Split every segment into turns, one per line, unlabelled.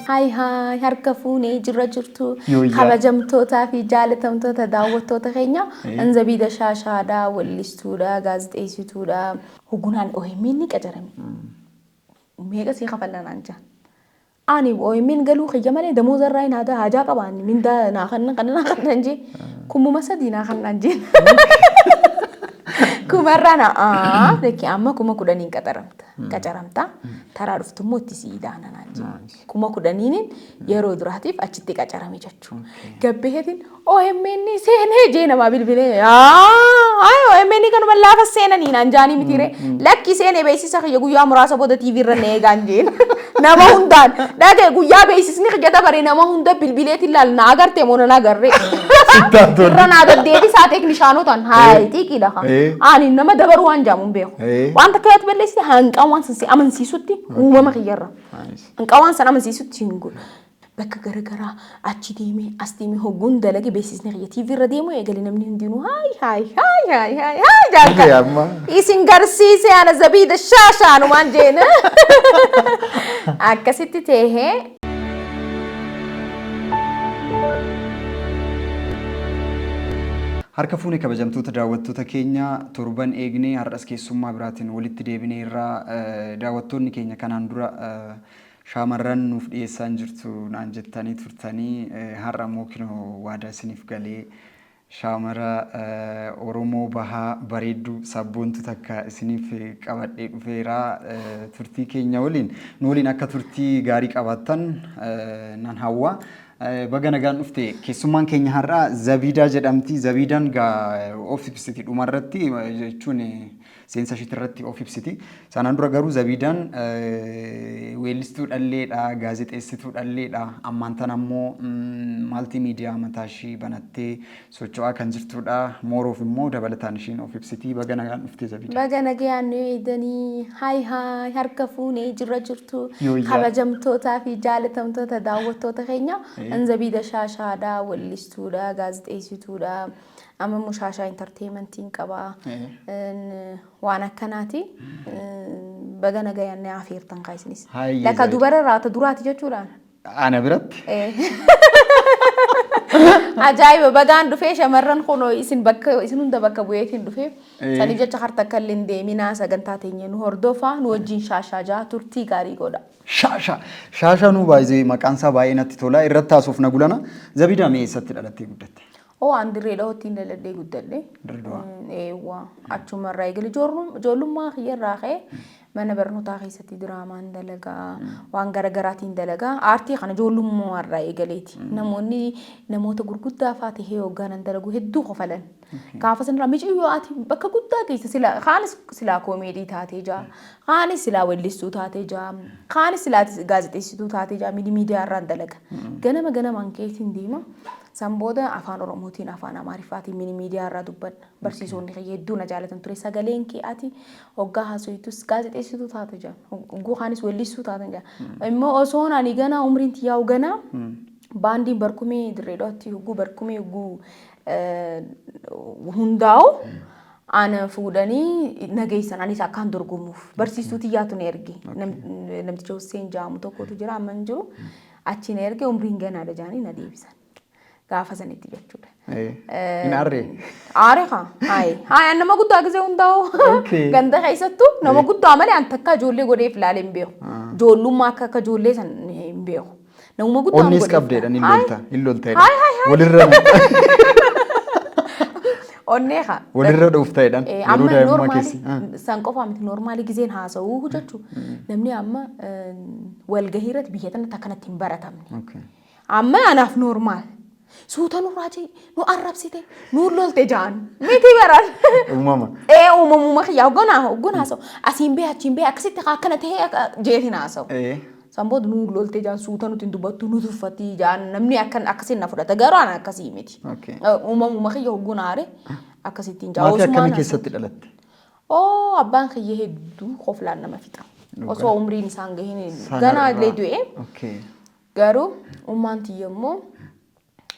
هاي هاي هركفوني جرجرتو خبجمتوتا في جالتمتوتا داوتوتا خينيا انزبيدا شاشادا والليستودا غازتيسيتودا هغونان اوهميني قجرمي ميغا سي خفلنا انجا اني اوهمين قالو خيمالي دمو زراين هذا حاجه قباني من دا ناخن قننا نجي كومو مسدي ناخن نجي كومرانا لكي اما كوما كودانين قجرمتا ترى رفتمو تسيدانا نجي كوما كودانين يرو دراتيف اچتي قجرمي جچو غبهتين اوهميني سينه جينا ما بلبله اوهميني كانو بلا فسينا ني نانجاني متيره لكي سينه بيسي سخ يغيا مراسه بود تي في رنه غانجين نما هوندان داغه غيا بيسي ني خجتا بري نما هوندا بلبليت لال ناغرتي مون ناغري رنا دديتي ساتك نشانو تن هاي تي كيدا اني نما دبرو انجامون بيو وانت كيت بلسي هانقاوان سنسي امن سيسوتي وما خيرا هانقاوان سن امن سيسوتي نقول بك غرغرا اچي ديمي استيمي هوغون دلغي بيسيس ني تي في رديمو يغلي نمني هندينو هاي هاي هاي هاي هاي هاي جاكا يسنغرسيسي انا زبيد الشاشه انو مانجينا اكسيتي تيه
harka fuune kabajamtoota daawwattoota keenya torban eegnee har'as keessummaa biraatiin walitti deebinee irraa daawwattoonni keenya kanaan dura shaamarran nuuf dhiyeessan jirtu naan jettanii turtanii har'a immoo kinoo waadaa isiniif galee shaamara Oromoo bahaa bareedduu sabboontu takka isiniif qabadhee dhufeera turtii keenya waliin nu waliin akka turtii gaarii qabaattan nan hawwa. Bagana gaan dhufte keessummaan keenya har'a Zabidaa jedhamti. Zabidaan gaa of ibsiti dhumarratti jechuun seensa ishee irratti of ibsiti. Sanaan dura garuu Zabidaan weellistuu dhalleedha, gaazexeessituu dhalleedha. Ammaan tan ammoo maltiimiidiyaa mataa ishee banattee socho'aa kan jirtudha. Mooroof immoo dabalataan isheen of ibsiti. Bagana gaan dhufte Zabidaan.
Bagana gaan eedanii haay haay harka fuunee jirra jirtu kabajamtootaa fi jaalatamtoota daawwattoota keenya. انزبيدا شاشادا والليستودا غازتيسيتودا اما مشاشا انترتينمنتين قبا وانا كناتي بغنا غياني عفيرتن قايسنيس لك دوبر رات دورات جچولان
انا برت
عجائب بغان دفه شمرن خونو اسن بك اسن دبك بويتين دفه سني جچ خرت كلين دي مينا سغنتاتين نو هردوفا نوجين شاشاجا تورتي غاري غودا
شاشا نو بايزي مقانسا باينات تولا يرتا سوف نغولنا زبيدا ميسات دلتي غدت
او اندري لوتين دلدي غدل ايوا اچوم رايغل جولما خير راخه من برنوتا خيستي دراما دلغا وان غرغراتين دلغا ارتي خن جولم وراي غليتي نموني نموت غرغدا فاتي هي وغان دلغو هدو خفلن كافسن راميج يواتي بك غدا كيس سلا خالص سلا كوميدي تاتيجا خالص سلا وليستو تاتيجا خالص سلا غازيتيستو تاتيجا ميديا ران دلغا غنما انكيتين ديما سامبودا افان اوروموتين افان اماريفاتي ميديا را دبن برسيسوني يدو نجالتن تري سغالين كي اتي اوغا هاسويتوس غازيتيستو تاتيجا غو خانس وليستو تاتيجا اما اوسون اني غنا عمرين تياو غنا باندي بركومي دريدوتي غو بركومي غو هونداو انا فوداني نغيسن اني ساكان درغوموف برسيسو تياتو نيرغي نمتجو سين جامو توكو تجرا منجو اچي نيرغي عمرين غنا دجاني نديبسن غافسن تيجچو
ان اري
اريخا هاي انا ما قد اغزي هونداو غندا خيستو نما قد عملي انتكا جولي غودي فلالين بيو جولو ما كا جولي سن بيو نما قد
اونيس كابدي داني لولتا وليرا
اونيخا
وليرا دوفتا دان
يرودا ما كيسي سانكو فامت نورمالي غزين هاسو هجچو نمني اما والغهيرت بيهتن تكنتين براتامني اوكي اما انا في نورمال سوتانو راجي نو عربسيتي نور لولتي جان ميتي بران
ماما
ماما خيا غنا سو اسين بي اكسيت كانت هي جيتنا سو سامبود نور لولتي جان سوتانو تندبتو نوتفتي جان نمني اكن اكسين نفرت غارو انا اكسي ميتي اوكي ماما خيا غنا اري اكسيتين جاو
ما كان كيست دلت
او ابان خيا هدو خوفلان ما فيتا وسو عمرين سانغهين غنا ليدو
اوكي
غارو ومانتي يمو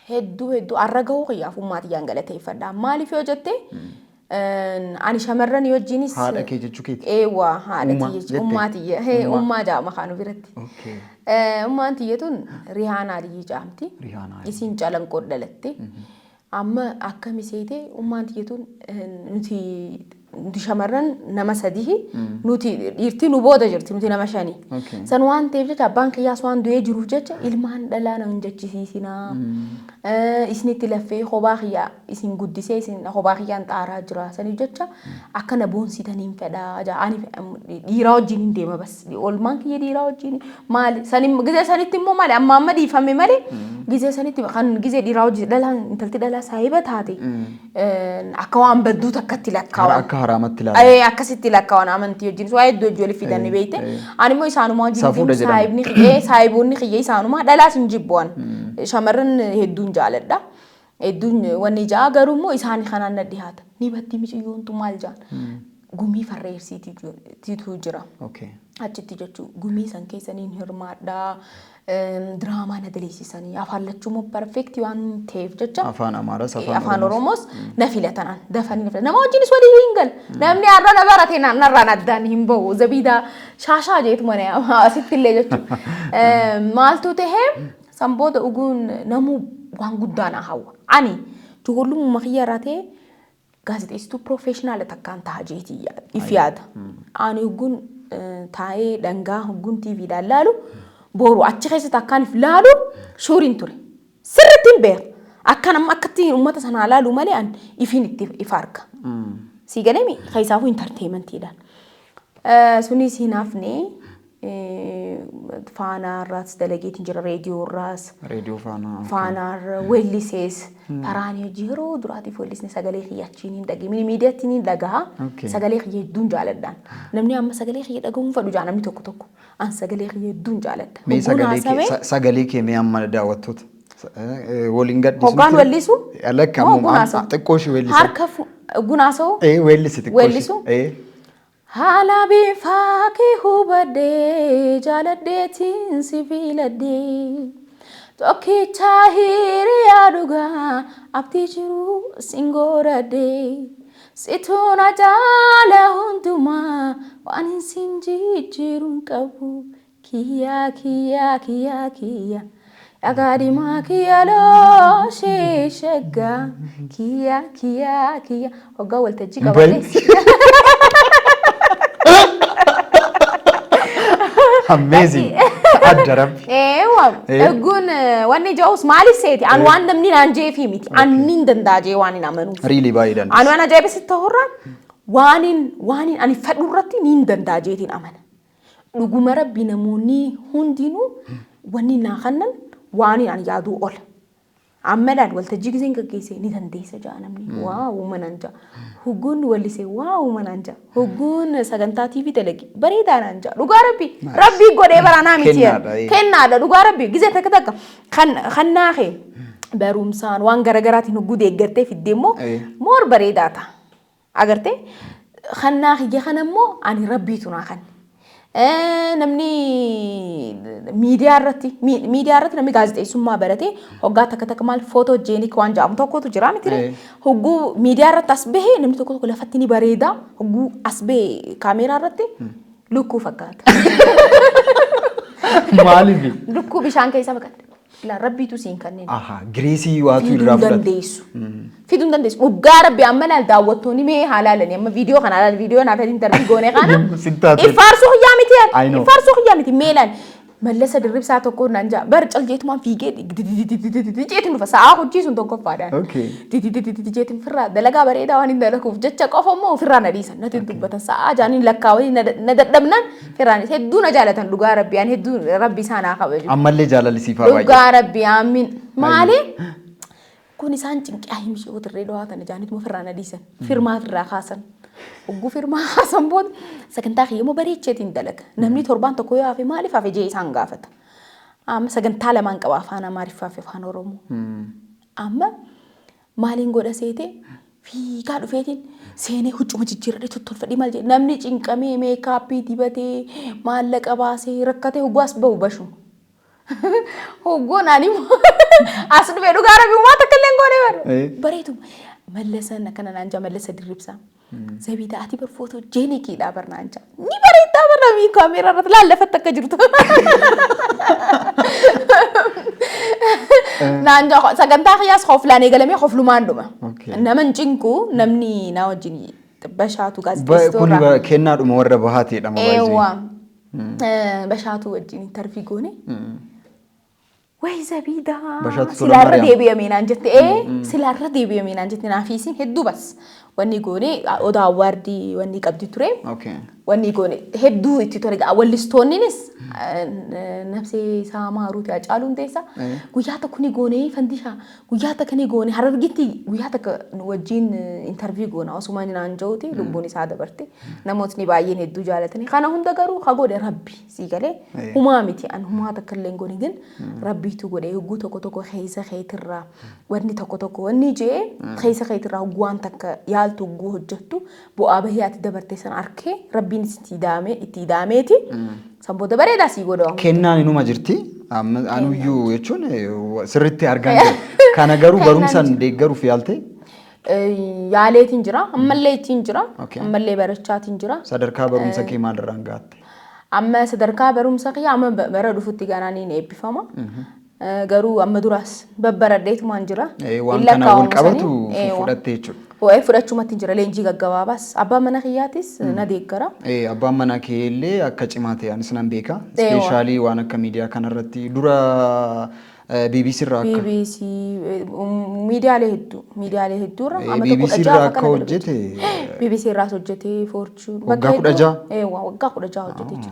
هدو ارغو خيا فمات يانغلتي فدا مالي فيو جتي Ani shamarran wajjinis
haadha kee jechuu keeti.
Eewwa haadha tiyya ummaa tiyya ummaa jaama kaanu biratti. Ummaan tiyya tun Rihaanaa Aliyyi jaamti. Isin calanqoo dhalatte. Amma akkami seete ummaan tiyya tun nuti shamarran nama sadii nuti dhiirti nu booda jirti nuti nama shanii. San waan ta'eef jecha abbaan kiyyaas waan du'ee jiruuf jecha ilmaan dhalaa nan jechisiisinaa. Isinitti laffee kophaa kiyyaa isin guddisee isin kophaa kiyyaan xaaraa jira. Saniif jecha akka na boonsitaniin fedhaa. Ani dhiiraa wajjin hin deema bas. Olmaan kiyya dhiiraa wajjin maali? Gizee sanitti immoo maali? Amma dhiifame malee gizee sanitti kan gizee dhiiraa wajjin dhalaan intalti dhalaa saahiba taate akka waan badduutu akkatti lakkaawwan. Akka
haraamatti ilaalu.
Akkasitti lakkaawwan amantii wajjin waa hedduu wajjin waliif fidanne beekte. Ani immoo isaanumaa wajjin saahiboonni kiyya isaanumaa dhalaas hin jibbuwan. Shamarran hedduun jaaladha. Hedduun wanni jaa garuu immoo isaan kanaan na dhiyaata. Ni batti miciyyoontu maal jaan? Gumii farreessiitu jira. Achitti jechuun gumii san keessaniin hirmaadhaa. Diraamaa na daleessisanii afaan lachuun perfeektii waan ta'eef jecha.
Afaan Amaaras
afaan Oromoos na filatan dafanii na filatan. Nama wajjinis walii hin gal. Namni har'a na barate narraan addaan hin bahu. Zabiida shaashaa jeetu mana asitti illee jechuudha. Maaltu ta'ee sanboota dhuguun namuu waan guddaa na hawwa. Ani ijoollummaa kiyya irraa ta'e gaazexeessituu piroofeeshinaala takkaan ta'a jeetii if yaada. Ani dhuguun taa'ee dhangaa dhuguun TVdhaan laalu boru achi keessatti akkaaniif laalu shooriin ture. Sirriitti hin beeku. Akka nama akkatti uummata sanaa laalu malee an ifiin itti if arga. Si galeemi keessaafu intarteemantiidhaan. Sunis hin hafne faanaa irraas dalageetiin jira reediyoo irraas.
Reediyoo faanaa.
Faanaa irra weellisees. Paraanii hojii yeroo duraatiif weellisne sagalee kiyyachiin hin dhagee. Miidiyaattiin hin dhagaa. Sagalee kiyya hedduun jaaladhaan. Namni amma sagalee kiyya dhagahuun fadhu jaa namni tokko tokko. An sagalee kiyya hedduun jaaladha.
Mee sagalee kee mee amma daawwattoota waliin gadhiisu.
Hoggaan weellisu.
Alakka ammoo xiqqoo ishee weellisa.
Harka gunaasoo.
Weellisi xiqqoo ishee.
Weellisu. Haala biifaa kee hubadhee jaaladheetiin si filadhee. Tokkicha hiriyaa dhugaa abdii jiru singooradhee. Situna jaala hundumaa waan sin jijjiiruun qabu. Kiyya kiyya kiyya kiyya. Agaadima kiyya loo sheeshagga. Kiyya kiyya kiyya. Hoggaa waltajjii qabalee.
Amazing. Adarab.
Egun wanni jaus mali seeti an waan namni naan jeefi miti an nin dandaaje waan hin amanu.
Really baay'eedhaan.
An waan ajaa'iba sitti horraan waan ani fedhu irratti nin dandaajeetiin amana. Dhuguma rabbi namoonni hundinuu wanni naa kannan waan an yaaduu oola. Ammaadhaan waltajjii giseen gaggeessee ni dandeessa jaa namni waa uumanan jaa. Hugguun wallisee waa uumanan jaa. Hugguun sagantaa TV dalagi bareedaadhaan jaa. Dhugaa rabbi godhee baranaa miti kennaadha dhugaa rabbi gisee takka takka kan naaqee barumsaan waan garagaraatiin hugguu deeggartee fiddee immoo moor bareedaa ta'a. Agartee kan naaqee kan immoo ani rabbiitu naa kan. Namni miidiyaa irratti namni gaazexeessummaa barate hoggaa takka maal footoojenik waan jedhamu tokkotu jira miti hogguu miidiyaa irratti as bahee namni tokko lafatti ni bareeda hogguu as bahee kaameeraa irratti lukkuu fakkaata.
Maaliif?
Lukkuu bishaan keessa fakkaata. La rabbiitu siin kanneen.
Gireesii waatu irraa
fudhate. Fiduun dandeessu. Dhugaa rabbi amma laal daawwattoonni mee haalaalani amma viidiyoo kana laal viidiyoo naaf intarvii goone kana. Ifaarsuu xiyyaa miti yaa. Ifaarsuu xiyyaa miti meelaan. Mallasa dirribsaa tokko naan jaa bar caljeetumaan fiigee jeetiin dhufa sa'a hojii sun tokko faadhaan. Jeetiin firraa dalagaa bareedaa waan hin dalaguuf jecha qofa immoo firraa na dhiisan natti dubbatan sa'a jaaniin lakkaawanii na dadhabnan firraan hedduu na jaalatan dhugaa rabbi aan hedduu rabbi isaan haa kabaju.
Ammallee jaalalisiifaa baay'ee.
Dhugaa rabbi aamin maali? Kun isaan cinqaa himishee otirree dhawaatan jaaniituma firraa na dhiisan firmaa firraa kaasan. Ugu firmaa kaasan booda sagantaa kiyyamoo bareecheetiin dalaga. Namni torbaan tokko yoo hafe maaliif hafe jee isaan gaafata. Amma sagantaa lamaan qaba afaan Amaariffaa fi afaan Oromoo. Amma maaliin godha seete fiigaa dhufeetiin seenee huccuma jijjiirradhe tottolfadhii maal jedhe namni cinqamee meekaappii dibatee maallaqa baasee rakkatee hoggaa as bahu bashu. Hoggoon ani as dhufee dhugaa rabbi uumaa takka illee goone bareedu. ملسنا كنا نانجا ملسا دربسا زبيدة أتي برفوتو جيني كيدا برنانجا ني بريتا برا مي كاميرا رتلا لفتك جرتو نانجا سكنتا خياس خوف لاني قلمي خوف لماندوما إنما نجنكو نمني ناوجيني بشاتو غاز
دستورا كوني كنا مورة بهاتي لما بايزي
ايوا بشاتو وجيني ترفيقوني وي زبيدة سلارة ديبيا مينان جت سلارة ديبيا مينان جت نافيسين هدو بس واني قوني اودا واردي واني قبدي تريم واني قوني هدو اتتوريق اول لستونينس نفسي ساما روتي اجالون ديسا قوياتا كوني قوني فنديشا قوياتا كني قوني حررقتي قوياتا نوجين انترفيو قونا وصوماني نانجوتي لبوني سادة برتي نموتني بايين هدو جالتني خانا هندقارو خاقودي ربي سيقالي همامتي ان هماتا كلين قوني جن ربي تقولي هقو تكو تكو خيسة خيترا واني تكو تكو واني جي خيسة خيترا هقوان تك يالتو هقو هجتو بو آبهياتي دبرتي سن أركي ربي اتداميتي سنبو دبري داسي قولو
كنان نوما جرتي أنو يو يچون سرتي أرغان كان غرو غرومسان ديغرو فيالتي
ياليتين جرا أماليتين جرا أمالي برشاتين جرا
صدركا برومسا كي مالرانغات
أما صدركا برومسا كي أما برادو فتي غاناني نيبي فاما غرو أما دراس ببرديت مانجرا
وان كان أول قبطو فودتي يچون
وأي فرأتشو ما تنجرا لينجي غغوا بس أبا منا خياتيس نديكرا
أبا منا كيلي أكاچماتي يعني سنان بيكا سبيشالي وانا كميديا كان رتي دورا BBC راكا
BBC ميديا عليه هدو را
BBC راكا وجتي
BBC راس وجتي فورتشون
وقا كودا جا
وقا كودا جا وجتي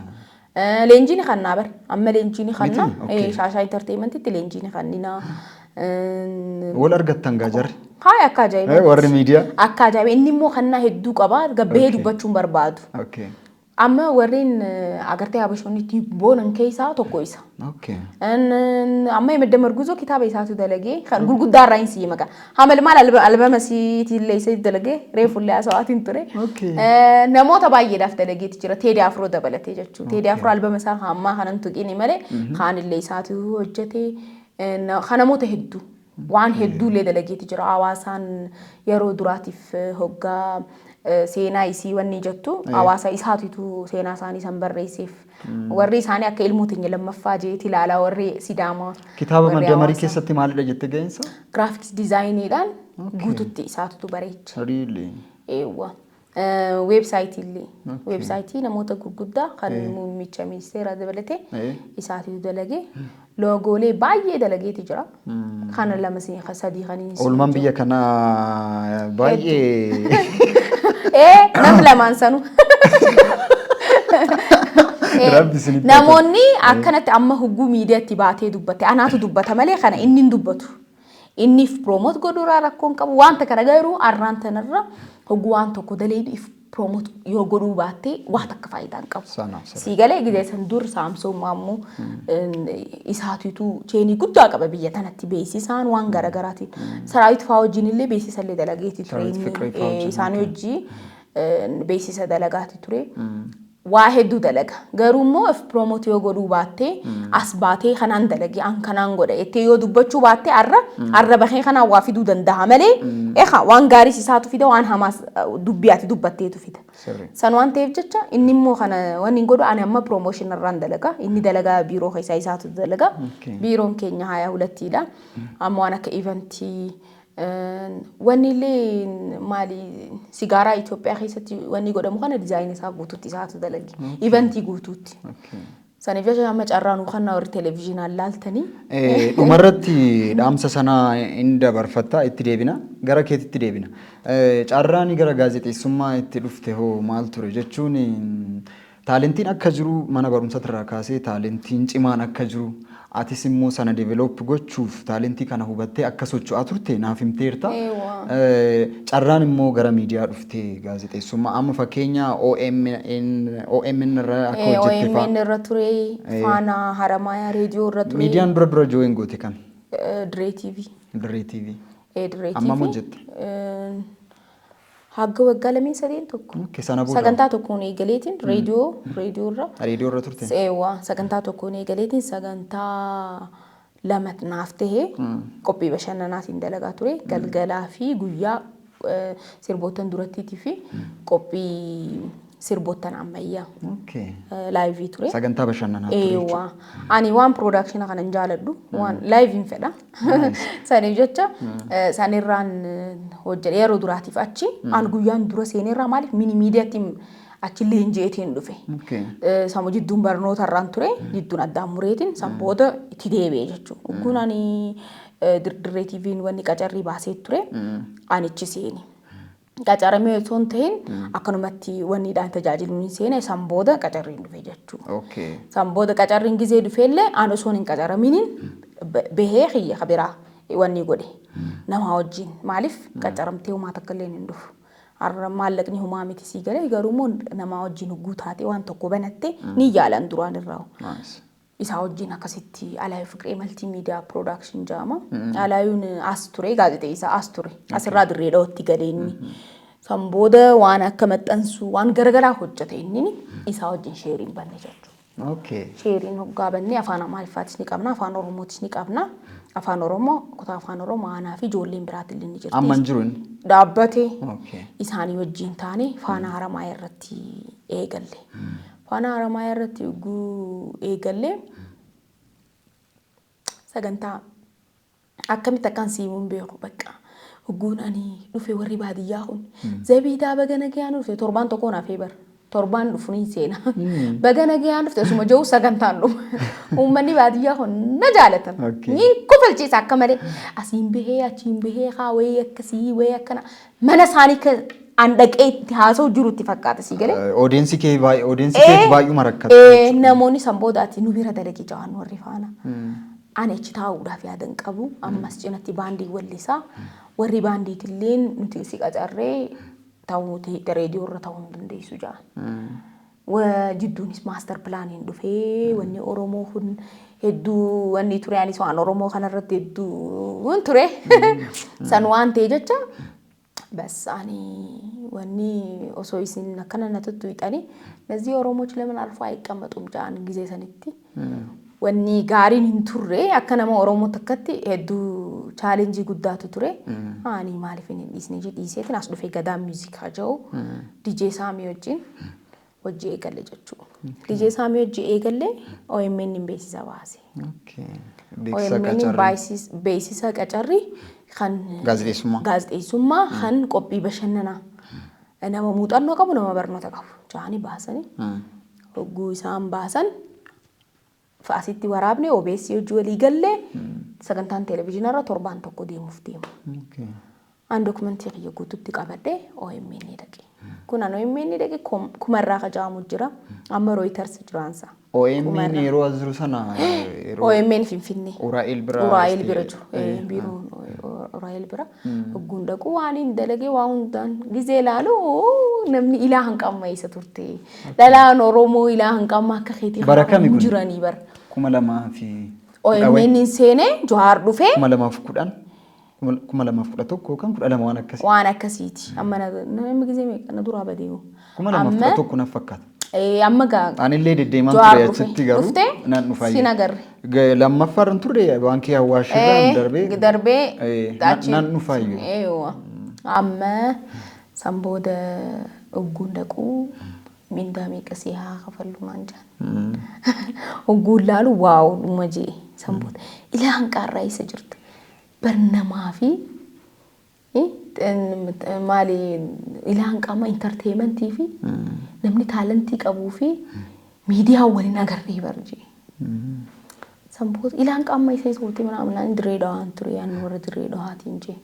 لينجيني خنا بر أما لينجيني خنا شاشة انترتينمنت لينجيني خنينا
ولا أرجعتن جاجر
هاي أكاجاي
ور ميديا
أكاجاي إني مو خنا هدو كبار قبيه دبتشون بربادو أما ورين أقرتي أبشوني تيبون كيسا توكويسا أما يمدى مرجوزو كتاب يساتو دلقي خنقول قد دار رئيسي مكا هامل مال ألبا مسيتي اللي يسيد دلقي ريفو اللي أسواتين تري نمو تبايي داف دلقي تجرى تيدي أفرو دبلتي جاتشو تيدي أفرو ألبا مسا خاما خانن تقيني مالي خان اللي يساتو وجتي خانمو تهدو وان هدو اللي دلقي تجرى عواسان يرو دراتي في هقا سينا يسي وني جتو أواسا إسهاتو سينا ساني سنبر ريسيف وري ساني أكا إلموتين لما فاجيتي لالا وري سيداما
كتابة من دماري كيساتي مالي لجت جينسا؟
graphics design دان قوتوتي إسهاتو بريج
really؟
إيوه ويب سايت اللي ويب سايتي نموتا قرقودا خان ميتشا ميستيرا دبلتي إسهاتو دلقي لوغولي باية دلقي تجرى خان اللمسين خسادي خاني
أولمان بيا كنا باية
نملا مانسانو نموني أكنت أما هجو ميديا تباتي دبته أنا تدبته ملي خنا إني دبته إني في بروموت قدورا ركون كم وانت كرجعرو أران تنرا هجو وانت كودليد في بروموت يوغرو باتي وقتك فايدان كم سيجالي جدي سندور سامسو مامو إسهاتيتو تشيني كنت أكبر بيجتنا تبيسي سان وان غرغراتي سرايت فاوجين اللي بيسي سلي دلقيتي تريني سانيوجي بيسي سدلقاتي تري واحد دو دلقة غرومو اف بروموت يوغرو باتي أسباتي خنان دلقي أن خنان غودا إتي يو دبچو باتي أرى بخين خنا وافي دو دنده ملي إخا وان غاري سيساتو فيدا وان هماس دبياتي دباتي تو فيدا سنوان تيفجتشا إني مو خنا وان نغودو أنا أما بروموشن الران دلقة إني دلقة بيرو خيسا يساتو دلقة بيرو كينيا هايا ولتي دا أما وانا كإيفنتي واني لي مالي سيجارة إثيوبيا خيستي واني قدام خانة ديزاين ساب غوتوتي ساعة دلقي إيفنتي غوتوتي سنفيش يا مج أرانو خانة ور تلفزيون اللالتني
ومرتي دامسا سنة عند برفتا اتديبنا غرا كيت اتديبنا أراني غرا غازيتي سما اتدفته هو مال ترجتشوني تالنتين أكجرو مانا برمسات راكاسي تالنتين إيمان أكجرو أتسمو سنة ديفلوب غوتشوف تالنتي كان هو بتي أكسوتشو أتورتي نافم تيرتا أراني مو غرا ميديا رفتي غازيتي سما أما فكينيا OMN را أكو
OMN را توري فانا هرمايا راديو را توري
ميديان برا جوين غوتي كان
دري تي في
أما موجد
هاجو وقال سدين تكون سكنتا تكون إيجاليتين راديو را
ترتين
ايوا سكنتا تكون إيجاليتين سكنتا لما تنافته كوبي بشنا ناس اندلقا توري قلقلا في قويا sirboottan durattiitii fi qophii sirboottan ammayyaa. Laayivii ture.
Sagantaa bashannanaa ture.
Eewwa. Ani waan production kanan jaaladhu waan laayiviin fedha. Saniif jecha sanirraan hojjedhe yeroo duraatiif achi an guyyaan dura seenerraa maaliif mini miidiyaatti achi leenjeetiin dhufe. Sammuu jidduun barnoota irraan ture jidduun addaan mureetiin sanboota itti deebi'e jechuudha. Kun ani dirree TV'n wanni qacarrii baasee ture anichi seeni. Qacaramee osoo hin ta'in akkanumatti wanniidhaan tajaajiluun seene sanbooda qacarriin dhufe jechuudha. Sanbooda qacarriin gizee dhufeellee an osoo hin qacaraminiin bahee xiyya kabiraa wanni godhe nama wajjin maaliif qacaramtee humaa takka illee hin dhufu. Arra maallaqni humaa miti sii galee garuu nama wajjin guutaatee waan tokko banattee ni yaalan duraan irraa. Isa wajjin akkasitti Alaayu Fiqiree Multimedia Production jedhama. Alaayuun as ture gaazexeessaa as ture. Asirraa dirree dhawatti gadeenni. Sanbooda waan akka maxxansu waan garagaraa hojjete inni isa wajjin sheeriin banne jechuudha. Sheeriin hoggaa banne afaan Amaariffaatis ni qabna, afaan Oromootis ni qabna. Afaan Oromoo kutaa afaan Oromoo aanaa fi ijoolleen biraatti illee ni jirti.
Amma hin jiru
dhaabbatee isaanii wajjin taane faana haramaa irratti eegalle. Faana haramaa irratti eegalle sagantaa akkamitti akkan siimuun beeku bakka hogguun ani dhufe warri baadiyyaa kun zabiidaa bagana gayaan dhufe torbaan tokkoon hafee bara torbaan dhufuun seena bagana gayaan dhufte suma jiru sagantaan dhuma uummanni baadiyyaa kun na jaalatan ni kofalchiisa akka malee asiin bahee achiin bahee haa wayii akkasii wayii akkana mana isaanii an dhaqee itti haasa'u jirutti fakkaata sii galee.
Oodeensi kee baay'ee marakkata.
Namoonni sanboodaatti nu bira dalagii jawaan warri faana. Ani achi taa'uudhaaf yaadan qabu ammas cinatti baandii wallisaa warri baandiitillee nuti si qacarree ta'uuti reediyoo irra ta'uu hin dandeessu ja'an. Jidduunis maaster pilaaniin dhufee wanni Oromoo kun hedduu wanni ture anis waan Oromoo kanarratti hedduu ture san waan ta'e jecha. بس أني وني أسويسين كنا نتطوي تاني نزي أوروموش لمن ألفاي كم تمجان جزء سنتي وني قارين هنتوري أكنا ما أورومو تكتي هدو challenge قدّا تطوري أني ما أعرفين إسني جد إيسي تناسب في قدام ميوزك هجو DJ سامي وجين وجي إيقالي جتشو DJ سامي وجي إيقالي أو يمين بيسي زواسي أو يمين بيسي ساقاچاري خان gaazexeessummaa kan qophii bashannanaa nama muuxannoo qabu nama barnoota qabu jaani baasanii hogguu isaan baasan fa'aasitti waraabne OBS hojii walii gallee sagantaan televiziyoonarra torbaan tokko deemuuf deemu. An dokumentii kiyya guutuutti qabadhe OMN dhaqe. Kun an OMN dhaqe kumarraa kajaamu jira amma Reuters jiraansa.
OMN yeroo azuru sana
OMN Finfinnee.
Uraa'el
bira jiru. Biiroon Uraa'el bira. Hogguun dhaqu waan hin dalagee waa hundaan gizee laalu namni ilaahan qamma isa turte. Dhalaan Oromoo ilaahan qamma akka keetii
kan
jiranii bara.
2000
OMN seenee Johaar dhufee
2010 2011 kan 12 waan akkasii.
Waan akkasiiti. Amma namni gizee meeqa dura badeewu.
2011 na fakkaata.
Amma gaa
anillee deddeemaan ture achitti garuu nan dhufaa
sin agarre
lammaffaan turre baankii Awwaashirraa
darbee
nan dhufaa
amma sanbooda ogguun dhaquu mindaa meeqasii haa kafallu maan jaan ogguun laalu waaw dhuma jee sanbooda ilaahan qaarraa isa jirta barnamaa fi maali ilaahan qaama entertainmentii fi namni taalentii qabuu fi miidiyaa waliin agarree barjee. Sanboota ilaahan qaama isa isootti mana amlaan dirree dhawaan ture yaanni warra dirree dhawaatiin jee.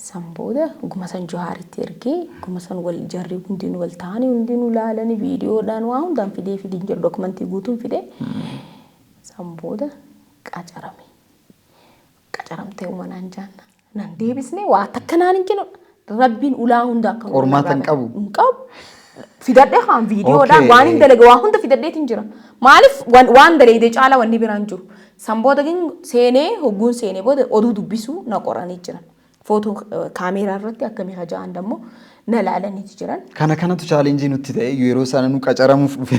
Sanbooda guma san Johaaritti ergee guma san wal jarri hundinuu wal ta'anii hundinuu laalanii viidiyoodhaan waa hundaan fidee jira dokumentii guutuun fidee. Sanbooda qacarame. Qacaramtee uumanaan jaanna. Nan deebisnee waa takka naan hin jennu rabbiin ulaa hunda akka
ormaatan qabu.
Fidadhee haan viidiyoodhaan waan hin dalage waa hunda fidadheetiin jira. Maaliif waan dalagdee caalaa wanni biraan jiru. Sanbooda gin seenee hogguun seenee booda oduu dubbisuu na qoranii jiran. Footoo kaameeraa irratti akkamii haja'an dammoo na laalaniiti jiran.
Kanatu challenge nutti ta'e yeroo sana nu qacaramuuf dhufe.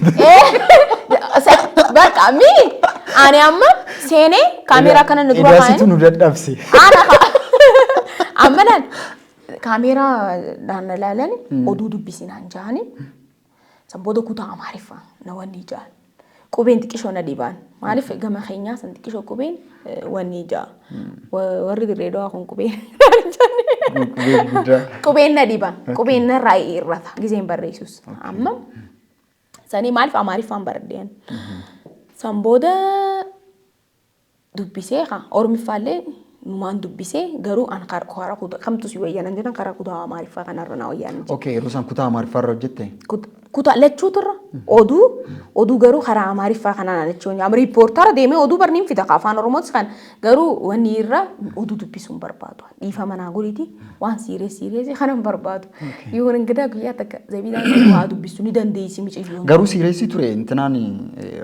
Bakka ani amma seenee kaameeraa kana na dura
kaa'anii. Idasitu nu dadhabse.
Ammanan كاميرا دهنا لالني أدودو بيسينان جاني سبودو كوتا عمارفة نواني جان كوبين تكيشو نديبان معرف جمع خينيا سنتكيشو كوبين ونيجا ورد الريدو أخون كوبين كوبين نديبان كوبين نراي الرث جزين بريسوس أما ساني معرف عمارفة بردين سنبودا دبيسيها أورمي فالي نمان دبيسه غرو أن كارا كودا كم تسوي يعني عندنا كارا كودا عمارفة كنا رنا ويان
أوكي روسان كودا عمارفة رجعتي
كودا لتشو ترى أدو غرو كارا عمارفة كنا لتشو يعني ريبورتر ديمه أدو برنيم في تقافان روموس كان غرو ونيرة أدو دبيسون بربادو يفهم أنا أقولي تي وان سيريس خنا بربادو يقولن كده كيا تك زي بيدا نوع دبيسوني دنديسي مش يجون
غرو سيريس ترى إنتناني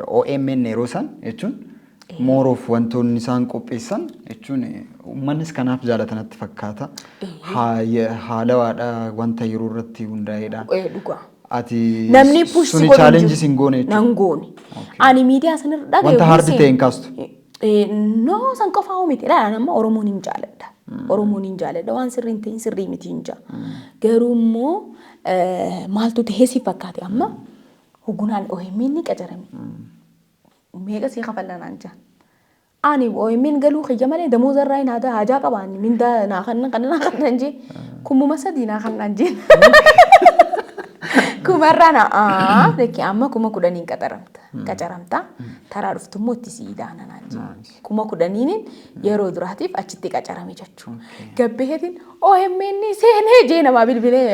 OMN روسان يجون موروف وانتون نسان كوبيسان يجون ومنس كناف جالتنا تفكاتا حالا وادا وانتا يرورتي وندايدا ati
namni push
suni challenge singone
nangoni ani media sanar daga
wanta hard ta'e kastu
no san ka faawo miti dhala nama oromoon hin jaaladha waan sirriin ta'in sirrii miti hinja garuu immoo maaltu ta'ee si fakkaate amma hugunaan OMN ni qacarame meeqa si kafallanaan jaan ani OMN galuu khiyya malee damoo zarraa hin haada hajaa qabaanni minda naa kannan jee kummuma sadii naa kannan jee kumarrana leki amma kuma kudaniin qacaramta taraa dhuftummoo itti siidaana naan jee kuma kudaniin yeroo duraatiif achitti qacarame jechuu gabbeetiin OMN seenee jee namaa bilbilee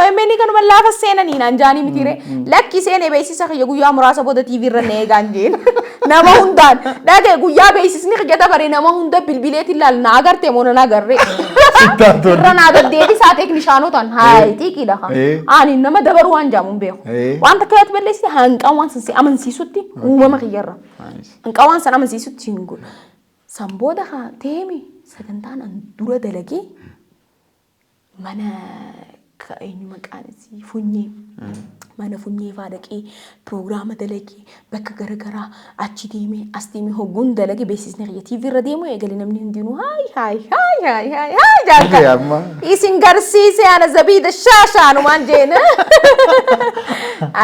OMN kanuma laafa seenanii naan jaanii mitire lakki seenee beeksisa kiyya guyyaa muraasa booda TV irra neegaan jeen nama hundaan dhagee guyyaa beeksisni kiyya dabare nama hunda bilbileetiin laal na agartee moo na agarree irra na agardeebi isaa teeknishaanotaan haayitii qidha ani nama dabaru waan jaamuun beeku waan takka yaatu balleessi hanqaa waan san amansiisutti uumama kiyyarra hanqaa waan san amansiisutti hin godhu san booda haa teemi sagantaan an dura dalagee mana eenyu maqaan isii funyee mana funyee faa dhaqee piroogiraama dalagee bakka garagaraa achi deemee as deemee hogguun dalagee beeksisni kiyya TV irra deemu eegalee namni hundinuu haay jaalka isin garsiise ana zabiida shaashaanumaan jeena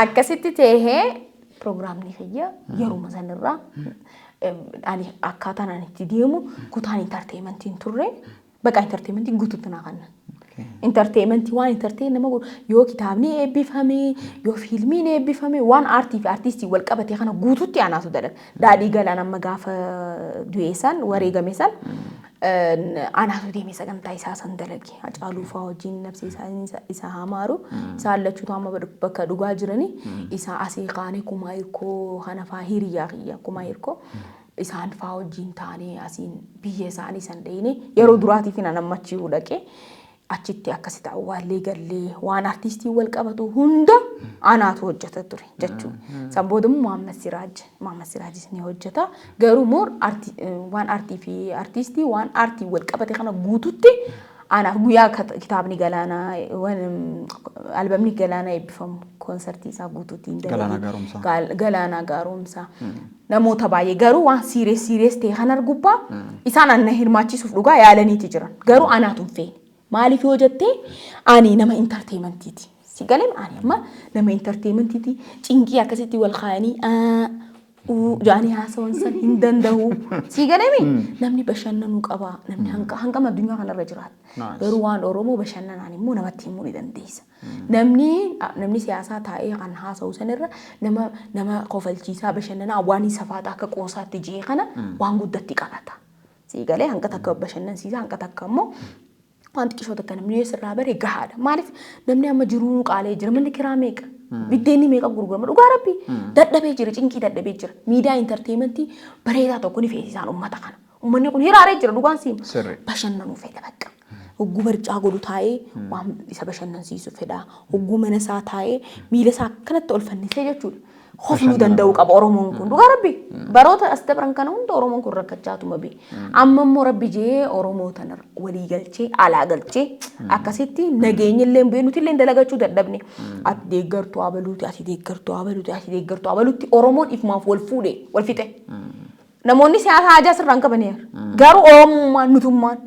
akkasitti teehee piroogiraamni kiyya yeruma sanirraa ani akkaataan ani itti deemu kutaan intarteementiin turre bakka intarteementiin guutuutti naa kannan entertainment waan entertain nama yoo kitaabni eebbifame yoo fiilmiin eebbifame waan aartii fi aartistii wal qabatee kana guutuutti anaatu dalaga daadhii galaan amma gaafa du'eessan wareegame san anaatu deemee sagantaa isaa san dalage Hacaaluu fa'aa wajjin nabsi isaa hamaaru isaan lachuutu amma bakka dhugaa jiranii isaa asii qaanee kumaa hirkoo kana fa'aa hiriyaa kiyya kumaa hirkoo isaan fa'aa wajjin taanee asiin biyya isaanii san dhayine yeroo duraatiif na nammachi dhaqee achitti akkasitti awwaallee gallee waan aartistii wal qabatu hunda anaatu hojjeta ture jechuudha. San booda Muhammad Siraaj ni hojjeta garuu moor waan aartii fi aartistii waan aartii wal qabate kana guututti anaaf guyyaa kitaabni galaanaa albamni galaanaa eebbifamu konsertii isaa guutuutti hin dalage galaanaa gaaromsaa namoota baay'ee garuu waan siiriyees ta'e kan argubbaa isaan anna hirmaachisuuf dhugaa yaalaniiti jiran garuu anaatu hin feene. Maaliif yoo jettee ani nama entertainmentiiti. Si galee ani amma nama entertainmentiiti. Cinqii akkasitti wal kaayanii jaanii haasawwan san hin danda'u. Si galee namni bashannanuu qaba. Namni hanga addunyaa kanarra jiraata. Garuu waan Oromoo bashannanaan immoo namatti himuu ni dandeessa. Namni siyaasaa taa'ee kan haasawu sanirra nama kofalchiisaa bashannanaa waan safaataa akka qoosaatti jee kana waan guddatti qabata. Si galee hanga takka bashannansiisaa hanga takka immoo waan xiqqishoota kana namni sirraa bare gahaadha. Maaliif namni amma jiruu qaalee jira manni kiraa meeqa biddeenni meeqa gurgurama dhugaa rabbi dadhabee jira cinqii dadhabee jira miidiyaa entertainmentii bareedaa tokko ni feesisaan uummata kana uummanni kun hiraaree jira dhugaan siima bashannanuu fedha bakka hogguu barcaa godhu taa'ee waan isa bashannansiisu fedha hogguu mana isaa taa'ee miila isaa akkanatti ol fannisee jechuudha. Hofnuu danda'u qaba Oromoon kun dhugaa rabbi baroota as dabran kana hunda Oromoon kun rakkachaatuma bee amma immoo rabbi jee Oromoo tana walii galchee alaa galchee akkasitti nageenya illee bee nuti illee dalagachuu dadhabne ati deeggartuu abaluutti Oromoon ifumaaf wal fuudhee wal fixe namoonni siyaasa hajaa sirraan qabaniiru garuu Oromummaan nutummaan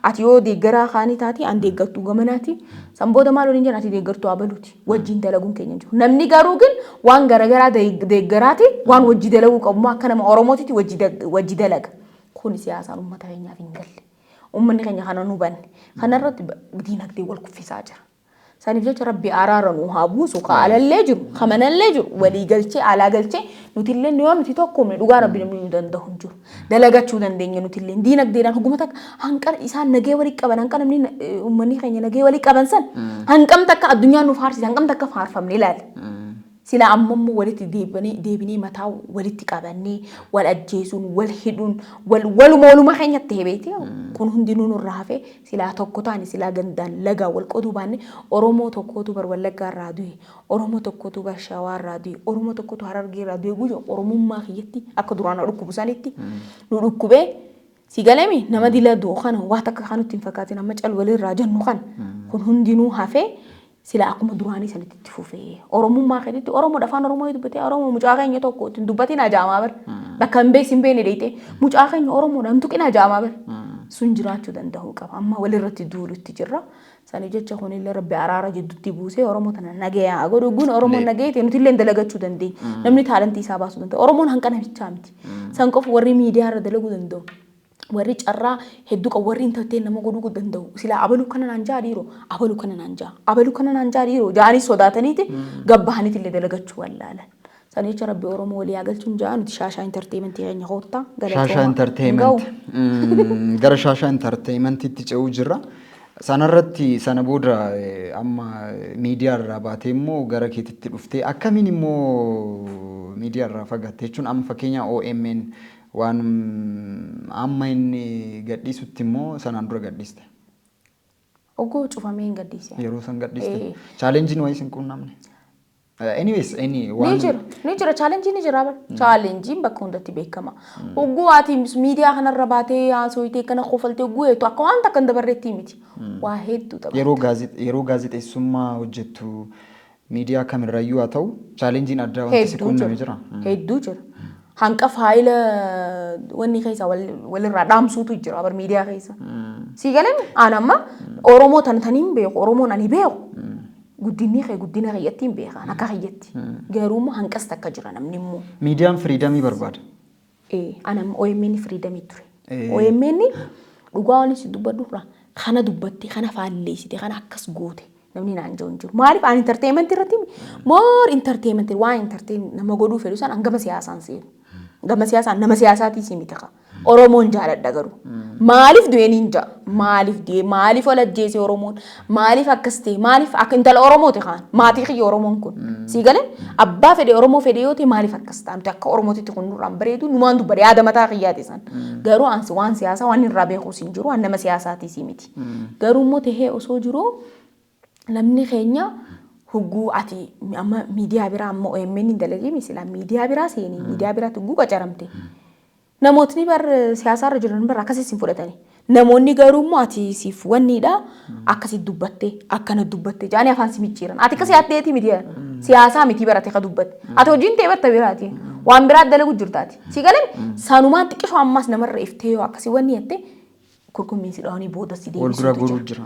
ati yoo deeggaraa kaanii taati an deeggartuu gamanaati sanboota maal waliin jedhan ati deeggartuu abaluuti wajjin dalaguun keenya jiru namni garuu gin waan garagaraa deeggaraati waan wajji dalaguu qabu akka nama oromootitti wajji dalaga kun siyaasaan uummata keenyaaf hin galle uummanni keenya kana nu banne kanarratti diinagdee wal kuffisaa jira saniif jecha rabbi araara nu haa buusu kaalallee jiru kamanallee jiru walii galchee alaa galchee nutillee yoo nuti tokkomne dhugaa rabbi namni nu danda'u jiru dalagachuu dandeenya nutillee diinagdeedhaan hoguma takka hanqara isaan nagee walii qaban hanqara namni uummanni keenya nagee walii qaban san hanqamta akka addunyaan nuuf haarsise hanqamta akka faarfamne ilaali sila ammammoo walitti deebinee mataa walitti qabannee wal ajjeesuun wal hidhuun waluma keenyatti hebeeti kun hundinuu nurraa hafe sila tokko taani sila gandaan lagaa wal qotuu baanne oromoo tokkotu bar wallaggaa irraa du'e oromoo tokkotu bar shawaa irraa du'e oromoo tokkotu harargee irraa du'e guyyoo oromummaa kiyyatti akka duraan dhukkubu sanitti nu dhukkubee sigalame nama dila du'u kana waa takka kanutti hin fakkaatin amma cal walirraa jennu kan kun hundinuu hafe sila akkuma duraanii sanitti itti fufee oromummaa keessatti oromoo afaan oromoo dubbate oromoo mucaa keenya tokko ittiin dubbatiin ajaamaa bar bakka hin beesin beene deeyte mucaa keenya oromoo dhaan tuqin ajaamaa bar sun jiraachuu danda'uu qaba amma walirratti duulutti jirra sani jecha kunillee rabbi araara jidduutti buusee oromoo tana nagayaa godhu gun oromoo nagayeete nutillee dalagachuu dandeenya namni taalantii isaa baasuu danda'a oromoon hanqana bichaa miti san qofa warri miidiyaa irra dalaguu danda'u warri carraa hedduu qabu warri intarteen nama godhuu danda'u sila abaluu kana naan jaa dhiiroo abaluu kana naan jaa dhiiroo jaanii sodaataniiti gabbahaniiti illee dalagachuu wallaalan sanii jecha rabbi oromoo walii galchuun jaa nuti shaashaa intarteementii keenya hoottaa
shaashaa intarteementii gara shaashaa intarteementiitti ce'uu jirra sanarratti sana booda amma miidiyaa irraa baatee immoo gara keetitti dhuftee akkamiin immoo miidiyaa irraa fagaattee jechuun amma fakkeenya OMN waan amma inni gadhiisutti immoo sanaan dura gadhiiste.
Oguu cufamee hin gadhiise.
Yeroo san gadhiiste. Chaalenjiin wayii sin quunnamne. Anyways,
ni jira chaalenjiin ni jira bara. Chaalenjiin bakka hundatti beekama. Oguu ati miidiyaa kanarra baatee haasooyitee kana qofaltee oguu eetu akka waan takka hin dabarreetti miti. Waa hedduu tapha.
Yeroo gaazexeessummaa hojjettu miidiyaa kamirrayyuu haa ta'u chaalenjiin addaa wanti si quunname jira.
Hedduu jira. hanqa faayila wanni keessa walirraa dhaamsuutu jira bar miidiyaa keessa. Siigaleen anamma Oromoo tantaniin beeku Oromoon ani beeku guddina keeyyattiin beekan akka keeyyatti garuu hanqas takka jira namni immoo.
Miidiyaan firiidamii barbaada.
Anam OMN firiidamii ture. OMN dhugaa waan si dubbadhuudha kana dubbatte kana faalleessite kana akkas goote. namni naan jiru maaliif aan entertainment irratti more entertainment waan entertain nama godhuu fedhu san angama siyaasaan seenu gama siyaasaan nama siyaasaati simitaka Oromoon jaaladha garuu maaliif du'een jaa maaliif walajjeese Oromoon maaliif akkas ta'e maaliif akka intala Oromooti kaan maatii xiyya Oromoon kun siigalee abbaa fedhe Oromoo fedhe yoo ta'e maaliif akkas ta'amte akka Oromootitti kun nurraan bareedu numaan dubbare yaada mataa xiyyaate san garuu ansi waan siyaasaa waan irraa beekuu siin jiru waan nama siyaasaati simiti garuu immoo tahee osoo jiru namni keenya huguu ati amma miidiyaa biraa amma OMN dalagee misila miidiyaa biraa seeni miidiyaa biraatti huguu qacaramte namootni bar siyaasa irra jiran bar akkasii sin fudhatani namoonni garuu immoo ati siif wanniidha akkasii dubbatte akkana dubbatte jaani afaan si micciiran ati akkasii atteeti miidiyaa siyaasaa miti barate ka dubbatte ati hojiin teebatta biraati waan biraa dalagu jirtaati siigaleen sanumaan xiqqisho ammas namarra iftee yoo akkasii wanni yatte kurkumiinsi dhaanii booda si
deebisuu jira.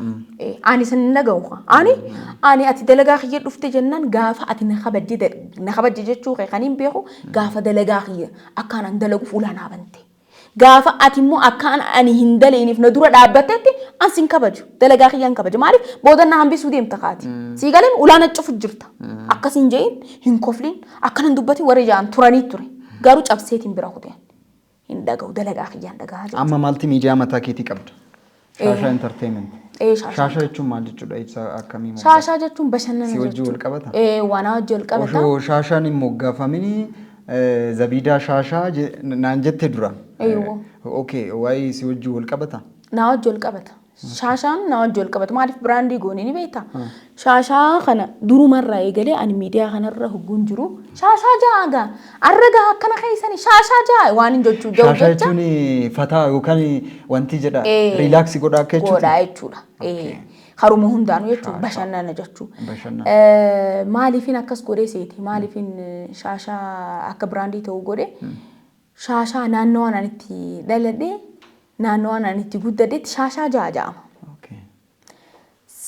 Ani san nagauka. Ani ati dalagaa khiyya dhufte jennaan gaafa ati na kabajje jechuu kee kaniin beeku gaafa dalagaa khiyya akkaan an dalagu fuulaan habante. Gaafa ati immoo akkaan ani hin daleeniif na dura dhaabbattetti an sin kabaju dalagaa khiyya hin kabaju maaliif booda na hambisuu deemta kaati. Siigaleen ulaan acufu jirta. Akkasin jeeyin hin kofliin akkanan dubbati warri jaan turanii ture. Garuu cabseetiin bira kuteen. indagau dalagaa khiyyan dagaa jira
amma multimedia mataa keetii qabda shaasha entertainment shaasha jechuun maal jechuudha ibsa akkamii moo
shaasha jechuun bashannana
si wajji wal qabata
wana wajji wal qabata
osoo shaashaan immoo gaafamini zabidaa shaasha naan jette dura okay wayi si wajji wal qabata
na wajji wal qabata shaashaan na wajji wal qabata maaliif brandii goone ni beekta shaashaa kana durumarraa eegalee ani miidiyaa kanarra hugguun jiru shaashaa jaaga arraga akkana keessani shaashaa jaa waan hin jechuu
jawu jecha shaashaa jechuun fataa yookaan wanti jedha relax godha akka
jechuudha haruma hundaanu jechuudha bashannana jechuudha maaliifin akkas godhee seeti maaliifin shaashaa akka brandii ta'uu godhe shaashaa naannoo waan itti daladhee naannoo ani itti guddatetti shaashaa jaaja'ama.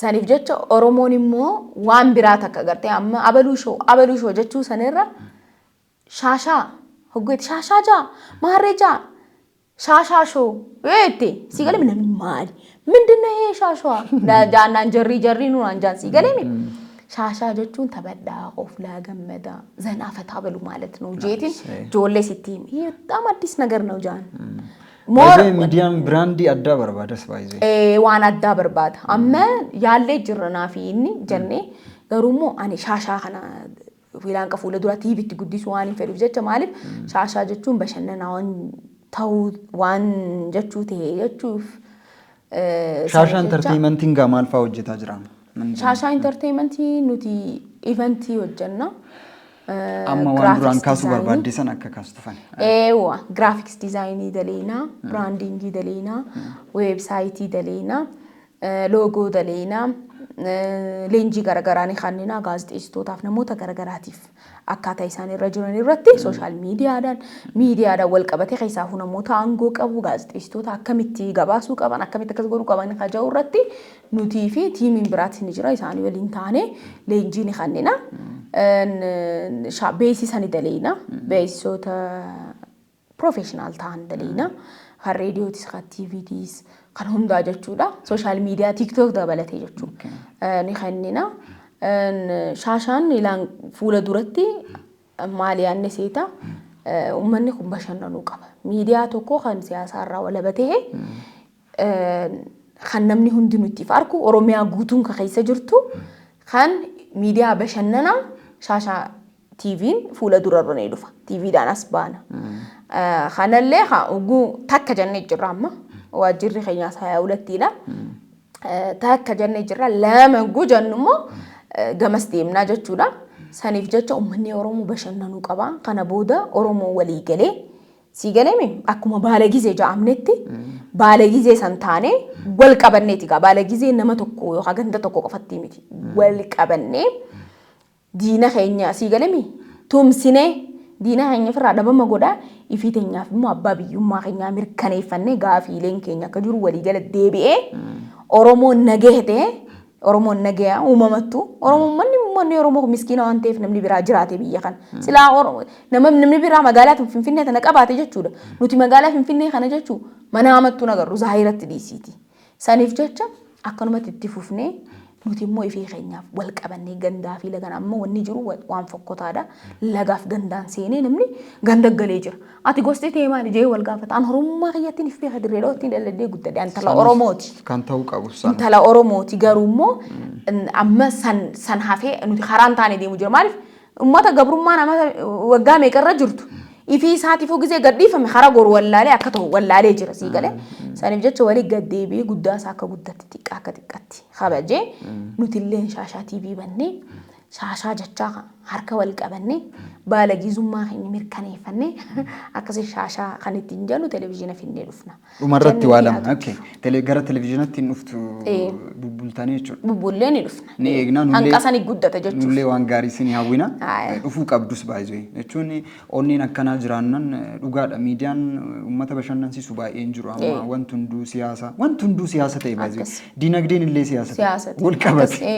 Saniif jecha Oromoon immoo waan biraa takka gartee amma abaluu shoo jechuu sanirra shaashaa hoggeetti shaashaa jaa maarree jaa shaashaa shoo weetti si galee namni maali mindinna hee shaashaa jaannaan jarrii nuunaan jaan si galee shaashaa jechuun taphadhaa oflaa gammadaa zanaafataa balu ማለት ነው jeetiin ijoollee sitti በጣም አዲስ ነገር ነው ጃን
ሚዲያን ብራንዲ አዳ በርባደስ ባይዘ
waan addaa barbaada amma yaallee jirranaa fi inni jennee garuummoo ani shaashaa kana filaan qafuula dura tiiviitti guddisuu waan hin fedhuuf jecha maaliif shaashaa jechuun bashannanaa waan ta'uu waan jechuu ta'e jechuuf
shaashaa entertainmentiin gaa maal fa'aa hojjetaa jira
shaashaa entertainmentii nuti eventii hojjenna
amma waan duraan kaasuu barbaaddesan akka kaastufan
eewa graphics design daleena branding daleena website daleena logo daleena leenjii garagaraanii kannina gaazexeessitootaaf namoota garagaraatiif akkaataa isaan irra jiran irratti social miidiyaadhaan wal qabatee keessaafuu namoota aangoo qabu gaazexeessitoota akkamitti gabaasuu qaban akkamitti akkas godhuu qaban kaja'u irratti nutii fi tiimiin biraatti ni jira isaanii waliin taane leenjii ni kannina beeksisani daleena beeksisoota professional ta'an daleena kan reediyootis kan tiiviitis kan hundaa jechuudha social media tiktok dabalatee jechuudha ni kannina shaashaan ilaan fuula duratti maali yaanne seeta uummanni kun bashannanuu qaba miidiyaa tokko kan siyaasaarraa walabatee kan namni hundi nutti arku oromiyaa guutuun ka keessa jirtu kan miidiyaa bashannanaa shaashaa TV'n fuula durarra ne dhufa TVdhaan as baana kanallee ugu takka jennee jirra amma waajjirri keenyaas haa ulattiidha takka jennee jirra lama gujannummoo gamas deemnaa jechuudha saniif jecha uummanni Oromoo bashannanuu qaba kana booda Oromoo walii galee si galeemi akkuma baalagizee ja'amnetti baalagizee san taane wal qabanneeti gaa baalagizee nama tokko yookaan ganda tokko qofatti miti wal qabannee diina keenya si galeemi tumsine diina keenya firraa dhabama godha ifiteenyaaf immoo abbaa biyyummaa keenya mirkaneeffannee gaafiileen keenya akka jiru walii gala deebi'ee Oromoon nagahete Oromoon nagaya uumamattu Oromoon Oromoo miskiina waan ta'eef namni biraa jiraate biyya kan silaa namni biraa magaalaa Finfinnee tana qabaate jechuudha nuti magaalaa Finfinnee kana jechuu mana amattuu nagarru zaahiratti dhiisiiti saniif jecha akkanumatti itti fufnee nuti immoo ifee keenyaaf wal qabannee gandaa fi lagan amma wanni jiru waan fokkotaadha lagaaf gandaan seenee namni ganda galee jira ati gosti teemaan ijee wal gaafataan Oromummaa kiyyattiin ifee hadireedha ittiin dalladee guddate antala Oromooti
kan ta'uu qabu san
antala Oromooti garuu immoo amma san hafee nuti karaan taane deemu jira maaliif ummata gabrummaa nama waggaa meeqarra jirtu ifii isaatiifuu gisee gadhiifame hara goru wallaalee akka ta'u wallaalee jira sii galee saniif jecha walii gaddeebi'ee guddaa isaa akka guddatti xiqqaa akka xiqqaatti kabajee nuti illee shaashaa TV bannee shaashaa jechaa harka wal qabannee baalagizummaa keenya mirkaneeffannee akkasii shaashaa kan ittiin jennu televiziyoona finnee dhufna.
Dhumarratti waa lama gara televiziyoonatti hin dhuftu bubbultanii jechuudha.
Bubbullee ni dhufna.
Ni eegnaa
hanqasanii guddata jechuudha.
Nullee waan gaarii isin hawwina dhufuu qabdus baay'ee jechuun onneen akkanaa jiraannan dhugaadha miidiyaan uummata bashannansiisu baay'een jiru amma wanti hunduu siyaasa ta'e baay'ee dinagdeen illee siyaasa wal qabate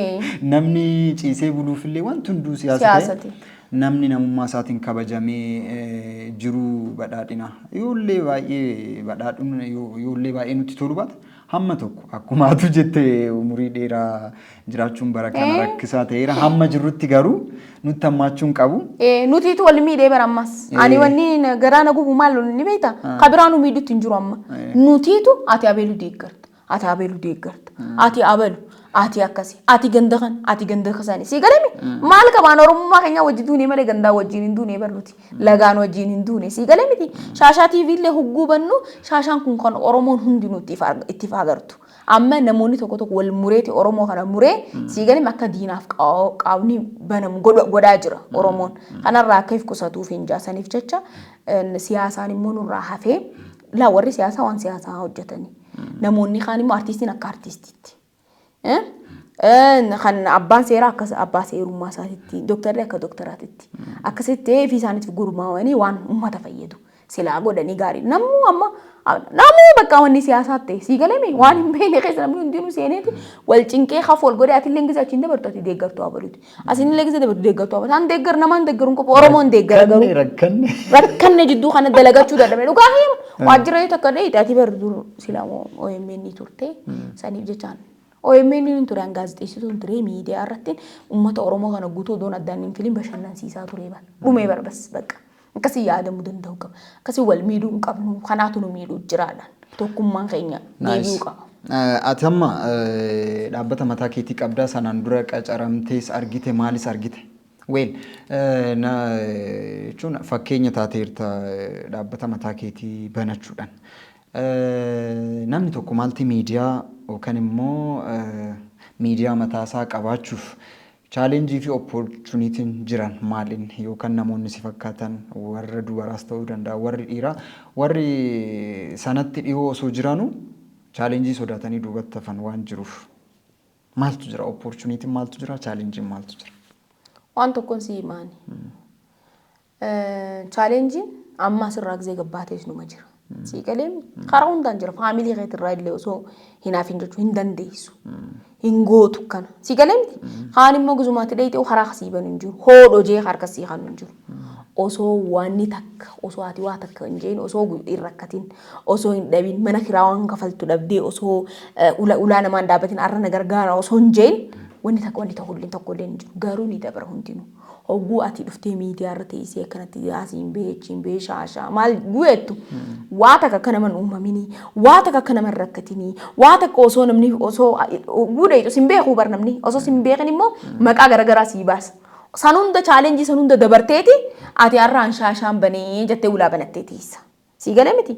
namni ciisee buluuf illee wanti hunduu siyaasa ta'e namni namummaa isaatiin kabajamee jiru badhaadhina yoollee baay'ee badhaadhina yoollee baay'ee nutti tolu baata hamma tokko akkuma atu jette umurii dheeraa jiraachuun bara kana rakkisaa ta'eera hamma jirrutti garuu nutti hammaachuun qabu
nutiitu wal miidhee barammas ani wanni garaa na gubu maal ni beekta kabiraanu miidhutti hin jiru amma nutiitu ati abeelu deeggarta ati abalu ati akkasi ati ganda kasani si galemi maal qabaan Oromummaa keenya wajjin duunee malee gandaa wajjin hin duunee barruti lagaan wajjin hin duunee si galemiti shaashaa TV illee hugguu bannu shaashaan kun kan Oromoon hundi nuti itti faagartu amma namoonni tokko wal mureeti Oromoo kana muree si galemi akka diinaaf qaawni banamu godhaa jira Oromoon kanarraa akka if qusatuuf hin jaasaniif jecha siyaasaan immoo nurraa hafee laa warri siyaasaa waan siyaasaa hojjetanii namoonni kaan immoo artistiin akka artistiitti kan abbaan seeraa akkas abbaa seerummaa isaatiitti doktorri akka doktaraatitti akkasitti fi isaaniif gurmaawanii waan uummata fayyadu silaa godhanii gaarii namuu bakka wanni siyaasaatti sii galame waan hin beekne keessa namni hundinuu seeneeti wal cinqee hafool godhe ati illee ngisa achiin dabartu ati deeggartuu abaluuti asin illee ngisa dabartu deeggartuu abaluuti an deeggar namaan deeggaruun qofa oromoon deeggara garuu rakkanne jidduu kana dalagachuu dadhabee dhugaa hima waajjira yoo takka dhee ati bardu silaa OMN turte saniif jechaan OMN ni ture gaazexeessituun ture miidiyaa irratti uummata oromoo kana guutuu doon addaan hin filin bashannansiisaa ture dhumee barbas bakka akkasii yaadamuu danda'u qaba akkasii wal miidhuu hin qabnu kanaatu nu miidhuu jiraadhaan tokkummaan keenya deebi'uu qaba.
Ati amma dhaabbata mataa keetii qabdaa sanaan dura qacaramtees argite maalis argite? Weel jechuun fakkeenya taateerta dhaabbata mataa keetii banachuudhaan. Namni tokko maalti miidiyaa yookaan immoo miidiyaa mataasaa qabaachuuf challenge fi opportunity jiran maalin yookaan namoonni si fakkaatan warra dubaraas ta'uu danda'a warri dhiiraa warri sanatti dhihoo osoo jiranu challenge sodaatanii duubatti hafan waan jiruuf maaltu jira opportunity maaltu jira challenge maaltu jira
waan tokkoon si himaani challenge amma sirraa gizee gabbaatees numa jira si galeen karaa hundaan jira faamilii keetirraa illee osoo hinaafin jechuu hin dandeessu ingootu kana si galemti haan immoo guzumaatti dheeyxee haraa kasiiban hin jiru hoodho jee harkasii kan hin jiru osoo waanni takka osoo ati waa takka hin jeen osoo hin rakkatin osoo hin dhabin mana kiraa waan kafaltu dhabdee osoo ulaa namaan dhaabbatin arra na gargaara osoo hin jeen wanni takka hulleen hin jiru garuu ni dabara hundinuu hogguu ati dhuftee miidiyaa irra teessee akkanatti yaasiin beechiin beeshaashaa maal gu'eettu waa takka akka naman uumamini waa takka akka naman rakkatini waa takka osoo namni osoo guudheetu sin beekuu bar namni osoo sin beekan immoo maqaa garagaraa sii baasa san hunda challenge san hunda dabarteeti ati har'aan shaashaan banee jettee ulaa banattee teessa si galemiti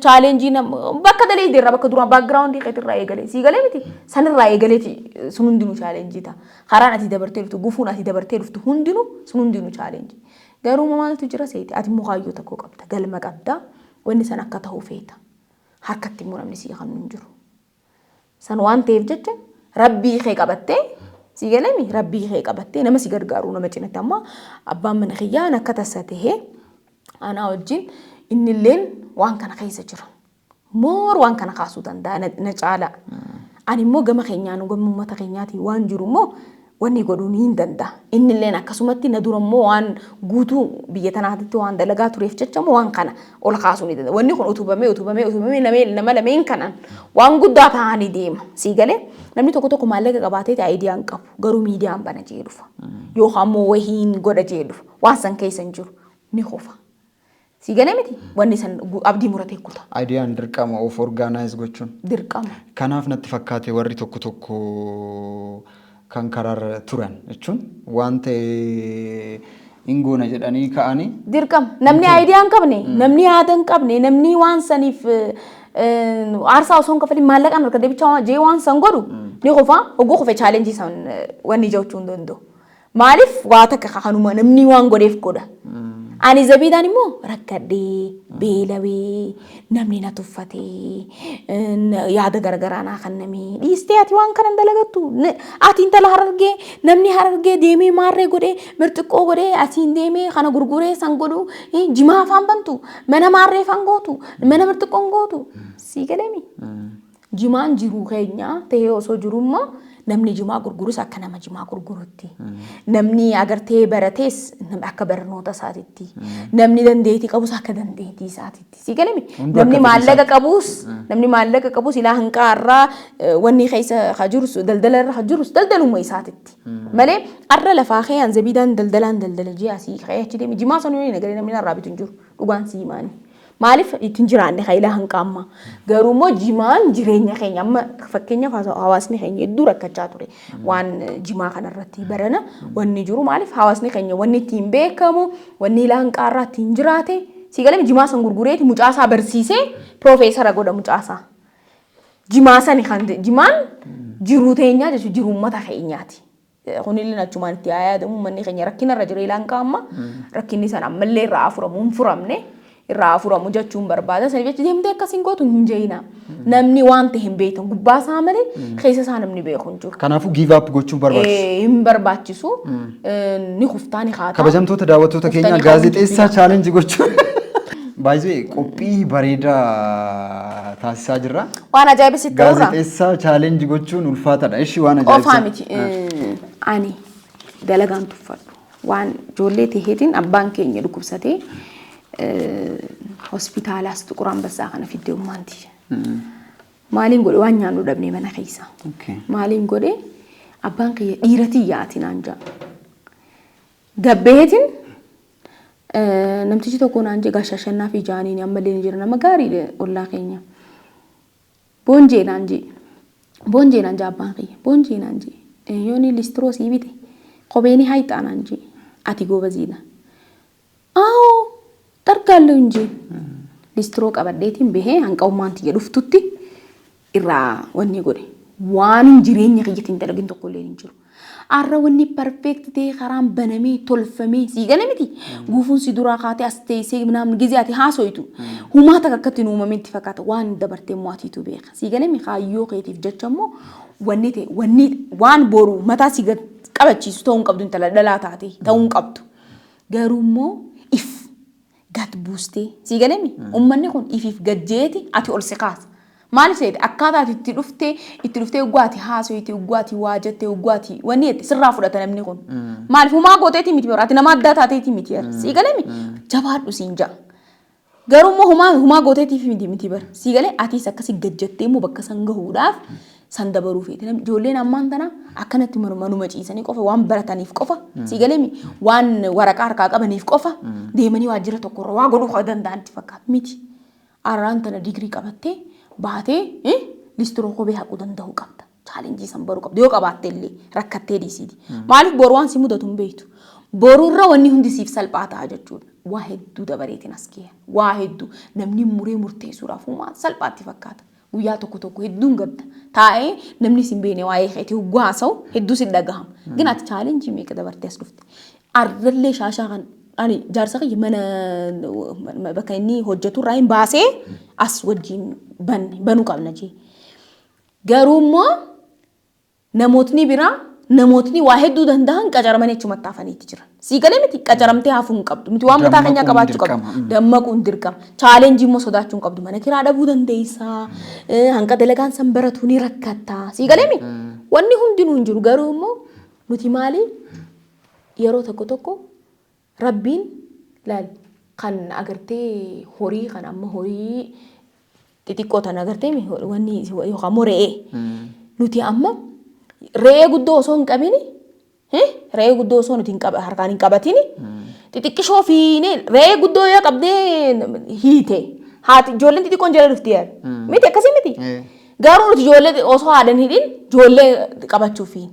challenge bakka dalee dirra bakka duraan background keetirraa eegale si galemiti sanirraa eegaleeti sun hundinuu challenge ta haraan ati dabartee dhuftu gufuun ati dabartee dhuftu hundinuu sun hundinuu challenge garuu maaltu jira seeti ati mukaayyo tokko qabda galma qabda wanni san akka ta'u feeta harkatti immoo namni si kan hin jiru san waan ta'eef jecha rabbii kee qabattee si galemi rabbii kee qabattee nama si gargaaru nama cinatti amma abbaan mana kiyyaan akka tasatee ana wajjin innilleen waan kana keessa jira moor waan kana kaasuu danda'a na caala ani immoo gama keenyaan gama uummata keenyaatiin waan jiru immoo wanni godhuu ni danda'a innilleen akkasumatti na dura immoo waan guutuu biyya tanaatitti waan dalagaa tureef jecha immoo waan kana ol kaasuu ni danda'a wanni kun utubamee nama lameen kanaan waan guddaa ta'anii deema si galee namni tokko maallaqa qabaatee aayidiyaan qabu garuu miidiyaan bana jee dhufa yookaan immoo wahiin godha jee dhufa waan san keessa hin jiru ni qofa. Si galemiti wanni san abdii muratee kuta.
Aayidiyaan dirqama of organize gochuun.
Dirqama.
Kanaaf natti fakkaate warri tokko kan karaarra turan jechuun waan ta'e ingoona jedhanii ka'anii.
Dirqama namni aayidiyaan qabne namni yaada hin qabne namni waan saniif aarsaa osoo hin kafalin maallaqaan harka deebichaa jee waan san godhu ni qofa oggoo qofa challenge san wanni jechuu hin danda'u. Maaliif waa takka kanuma namni waan godheef godha. Ani zabiidaan immoo rakkadhee beelawee namni na tuffatee yaada garagaraa naa kennamee dhiistee ati waan kana dalagattu ati intala harargee namni harargee deemee maarree godhee mirxiqqoo godhee asiin deemee kana gurguree san godhu jimaa afaan bantu mana maarree afaan gootu mana mirxiqqoon gootu si galemi jimaan jiruu keenya ta'ee osoo jirummaa namni jimaa gurgurus akka nama jimaa gurgurutti namni agartee baratees akka barnoota isaatitti namni dandeetii qabus akka dandeetii isaatitti si galemi namni maallaqa qabus ilaa hanqaarraa wanni keessa hajurus daldala irra hajurus daldaluma isaatitti malee arra lafaa kee zabiidaan daldala jee asii kee achi deemi jimaa sanuu nagalee namni narraa bitu hin jiru dhugaan si himaani. Maaliif ittiin jiraanne khayla hanqamma garuu immoo jimaan jireenya keenya amma fakkeenyaaf hawaasni keenya hedduu rakkachaa ture waan jimaa kanarratti barana wanni jiru maaliif hawaasni keenya wanni ittiin beekamu wanni ilaa hanqaarraa ittiin jiraate si galame jimaa san gurgureeti mucaasaa barsiisee piroofeesara godha mucaasaa jimaa sani kan jimaan jiruu teenyaa jechuun jiruu uummata keenyaati. Kunillee achumaan itti yaadamu manni keenya rakkinarra jira ilaa hanqamma rakkinni san ammallee irraa afuramu hin furamne. irraa furamu jechuun barbaada. Saniif jecha deemtee akkasiin gootu hin jeeyina. Namni waan ta'e hin beekan gubbaa isaa malee keessa isaa namni beeku hin jiru.
Kanaafuu give up gochuun barbaachisu.
Hin barbaachisu. Ni huftaa ni haata.
Kabajamtoota daawwattoota keenya gaazexeessaa challenge gochuun baay'ee qophii bareedaa taasisaa jirra.
Waan ajaa'ibsitti ta'urra.
Gaazexeessaa challenge gochuun ulfaataadha. Ishi waan ajaa'ibsitti.
Qofaa miti. Ani dalagaan tuffadhu. Waan ijoollee ta'eetiin abbaan keenya dhukkubsatee hospitaalaas Xuqur Ambassaa kana fiddee ummaanti. Maaliin godhe waan nyaannu dhabnee mana keessa. Maaliin godhe abbaan keenya dhiiratii yaati naan jaa. Gabbeetiin namtichi tokko naan jee gaashashannaa fi jaaniin ammallee ni jira nama gaariidha ollaa keenya. Boonjee naan jee. Boonjee naan jaa abbaan keenya. Boonjee naan jee. Yooni listiroo sii bite. Kopheeni haayixaa naan jee. Ati goobaziidha. Aawoo tarkaalloo hin jee. Listiroo qabadheetiin bahee hanqa'ummaan tiyya dhuftutti irraa wanni godhe. Waan hin jireenya kiyyatiin dalagin tokko illee hin jiru. Arra wanni perfect ta'e karaan banamee tolfamee sii gala miti. Guufuun si duraa kaatee as teessee namni gizee ati haasoitu. Humaata akkatti uumametti itti fakkaata waan dabartee mo'atiitu beeka. Sii gala mi kaayyoo keetiif jecha immoo wanni ta'e waan boru mataa si qabachiisu ta'uu hin qabdu intala dhalaa taate ta'uu hin qabdu. Garuu immoo if gad buustee sii gala mi uummanni kun ifiif gajjeeti ati ol si kaasa. Maaliif ta'e akkaataa itti dhuftee uggaati haasoitii uggaati waa jettee uggaati wanni itti sirraa fudhata namni kun. Maaliif humaa gooteeti miti biraati nama addaa taateeti miti sii galee mi jabaadhu siin ja'a. Garuu immoo humaa gooteetiif miti bara sii galee atiis akkasii gajjattee immoo bakka san gahuudhaaf san dabaruu feete. Ijoolleen ammaan tana akkanatti manuma ciisanii qofa waan barataniif qofa sii galee mi waan waraqaa harkaa qabaniif qofa deemanii waajjira tokkorra waa godhuu danda'anitti fakkaata miti. Arraan tana digirii qabattee baatee listiroo kophee haquu danda'uu qabda. Chaalenjii san baruu qabda. Yoo qabaatte illee rakkattee dhiisiti. Maaliif boru waan si mudatu hin beektu. Boruurra wanni hundi siif salphaa ta'a jechuudha. Waa hedduu dabareetiin as kee. Waa hedduu namni muree murteessuudhaaf uumaa salphaatti fakkaata. Guyyaa tokko hedduun gadda. Taa'ee namni si hin beekne waa'ee keetii hugguu haasa'u hedduu si dhagahama. Ginaati chaalenjii meeqa dabartee as dhufte. Arrallee shaashaa kan ani jaarsa kiyya mana bakka inni hojjetu irraa hin baasee as wajjin banuu qabna jee. Garuu immoo namootni biraa namootni waa hedduu danda'an qacaramanii achumatti hafaniitti jiran. Sii galee miti qacaramtee hafuu hin qabdu. Miti waan mataa keenyaa qabaachuu qabdu. Dammaquun dirqama. Chaalenjii immoo sodaachuu hin qabdu. Mana kiraa dhabuu dandeessaa. Hanqa dalagaan san baratuu ni rakkatta. Sii galee miti. Wanni hundinuu hin jiru garuu immoo nuti maali yeroo tokko Rabbiin laal kan agartee horii kan amma horii xixiqqoo tan agartee wanni yookaan immoo re'ee. Nuti amma re'ee guddoo osoo hin qabini re'ee guddoo osoo nuti harkaan hin qabatini xixiqqishoo fiinee re'ee guddoo yoo qabdee hiite haati ijoolleen xixiqqoon jala dhufti yaad. Miti akkasii miti. Garuu nuti ijoollee osoo haadhan hidhin ijoollee qabachuufiin.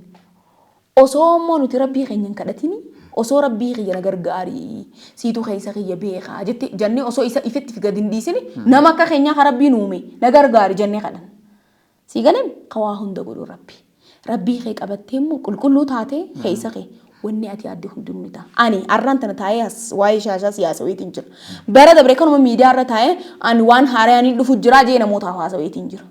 Osoo immoo nuti rabbii keenya hin kadhatini. Osoo rabbii kiyya na gargaarii siituu keessa kiyya beekaa jetti jennee osoo isa ifetti gad hin dhiisini nama akka keenyaa kan rabbiin uume na gargaari jennee kadhan. Sii galeen kawaa hunda godhu rabbi. Rabbii kee qabattee immoo qulqulluu taatee keessa kee wanni ati yaadde hundinuu ni ta'a. Ani arraan tana taa'ee waa'ee shaashaa siyaasa wayiitiin jira. Bara dabre kanuma miidiyaa irra taa'ee ani waan haaraan dhufu jira jee namoota hawaasa wayiitiin jira.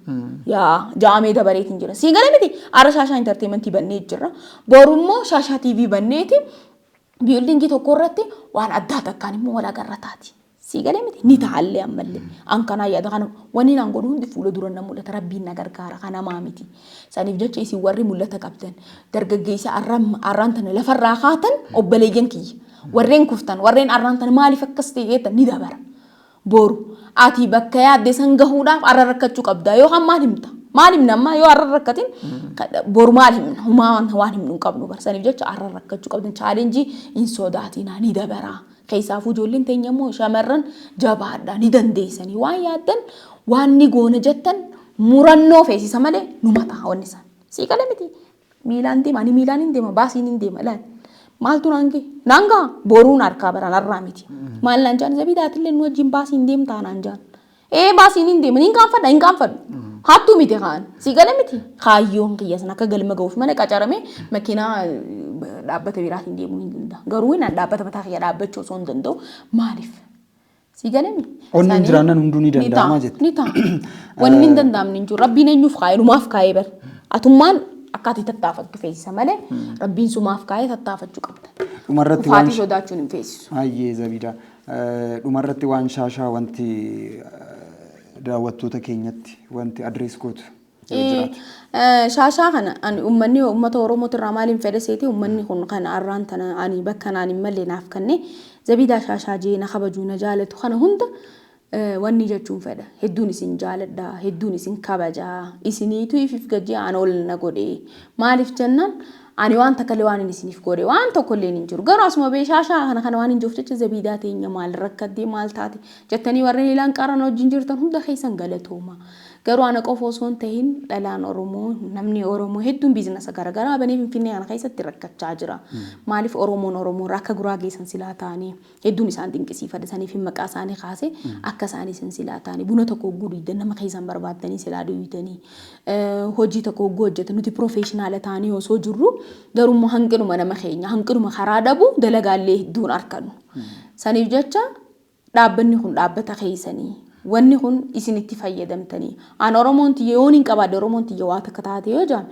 Yaa jaamee dabareetiin jira. Sii galee miti arra shaashaa intarteementii bannee jira. Boru immoo shaashaa TV banneeti. Biildingii tokko irratti waan addaa takkaan immoo wal agarra taati. Sii galee miti ni taallee ammallee. An kanaa yaada kana wanni naan godhu hundi fuula dura na mul'ata rabbiin na gargaara kana maa miti. Saniif jecha isin warri mul'ata qabdan dargaggeessa arraan tana lafarraa kaatan obboleeyyan kiyya. Warreen kuftan warreen arraan tana maaliif akkas ta'eetan ni dabara. Boru ati bakka yaadde san gahuudhaaf arra rakkachuu qabda yookaan maal himta. Maal himna amma yoo arra rakkatin boru maal himna humaan waan himnu qabnu barsaniif jecha arra rakkachuu qabdan chaalenjii hin sodaatina ni dabara. Keessaafuu ijoolleen teenya immoo shamarran jabaadha ni dandeessanii waan yaaddan waan ni goona jettan murannoo feesisa malee numa ta'a wanni isaan. Sii galee miti miilaan deema ani miilaan hin deema baasiin hin deema laal. Maaltu naangaa boruun harkaa baraan arraa miti. Maal naan jaan zabidaatillee nu wajjin baasiin deemtaa naan jaan. Baasiin hin deema hin qaanfadhu. Hattuu miti kaan sii galee miti kaayyoon kiyyasan akka galma ga'uuf mana qacarame makiinaa dhaabbata biraatiin deemuu hin danda'a. Garuu inni dhaabbata mataa kiyya dhaabbachuu osoo hin danda'u maaliif Sigalami.
Onni jiraannan hunduu ni danda'ama jette.
Ni ta'a. Wanni hin danda'amne hin jiru. Rabbiin eenyuuf kaa'e dhumaaf kaa'ee bar. Atummaan akkaatii tattaafachuu feesisa malee rabbiin sumaaf kaa'ee tattaafachuu qabda.
Dhumarratti
waan sodaachuun hin feesisu.
Hayyee Zabidaa. Dhumarratti waan shaashaa wanti daawwattoota keenyatti wanti adrees gootu.
Shaashaa kana ani uummanni uummata Oromootu irraa maaliin fedhaseeti uummanni kun kan arraan tana ani bakka naan hin malle naaf kanne Zabidaa shaashaa jeena kabajuu na jaalatu kana hunda wanni jechuun fedha hedduun isin jaaladha hedduun isin kabajaa isiniitu ifif gajjii aan ol na godhe maaliif jennaan ani waan takkalee waan isiniif godhe waan tokkollee hin jiru garuu asuma bee shaashaa kana waan hin jiruuf jecha Zabidaa teenya maal rakkadee maal taate jettanii warreen ilaan qaran wajjin jirtan hunda keessan galatooma. Garuu ana qofa osoo hin ta'in dhalaan Oromoo namni Oromoo hedduun biizinasa garaagaraa banee Finfinnee kana keessatti rakkachaa jira. Maaliif Oromoon akka Guraagee san silaa ta'anii hedduun isaan dinqisiifatanii fi maqaa isaanii kaasee akka isaanii san silaa ta'anii buna tokko guddiidan nama keessan barbaaddanii silaa duwidanii hojii tokko hojjetan nuti professionaala ta'anii osoo jirru garuu hanqinuma nama keenya hanqinuma karaa dhabu dalagaallee hedduun arganu. Saniif jecha dhaabbanni kun dhaabbata keessanii wanni kun isinitti fayyadamtanii aan Oromoon tiyya yoon hin qabaadde Oromoon tiyya waa takka taate yoo jaame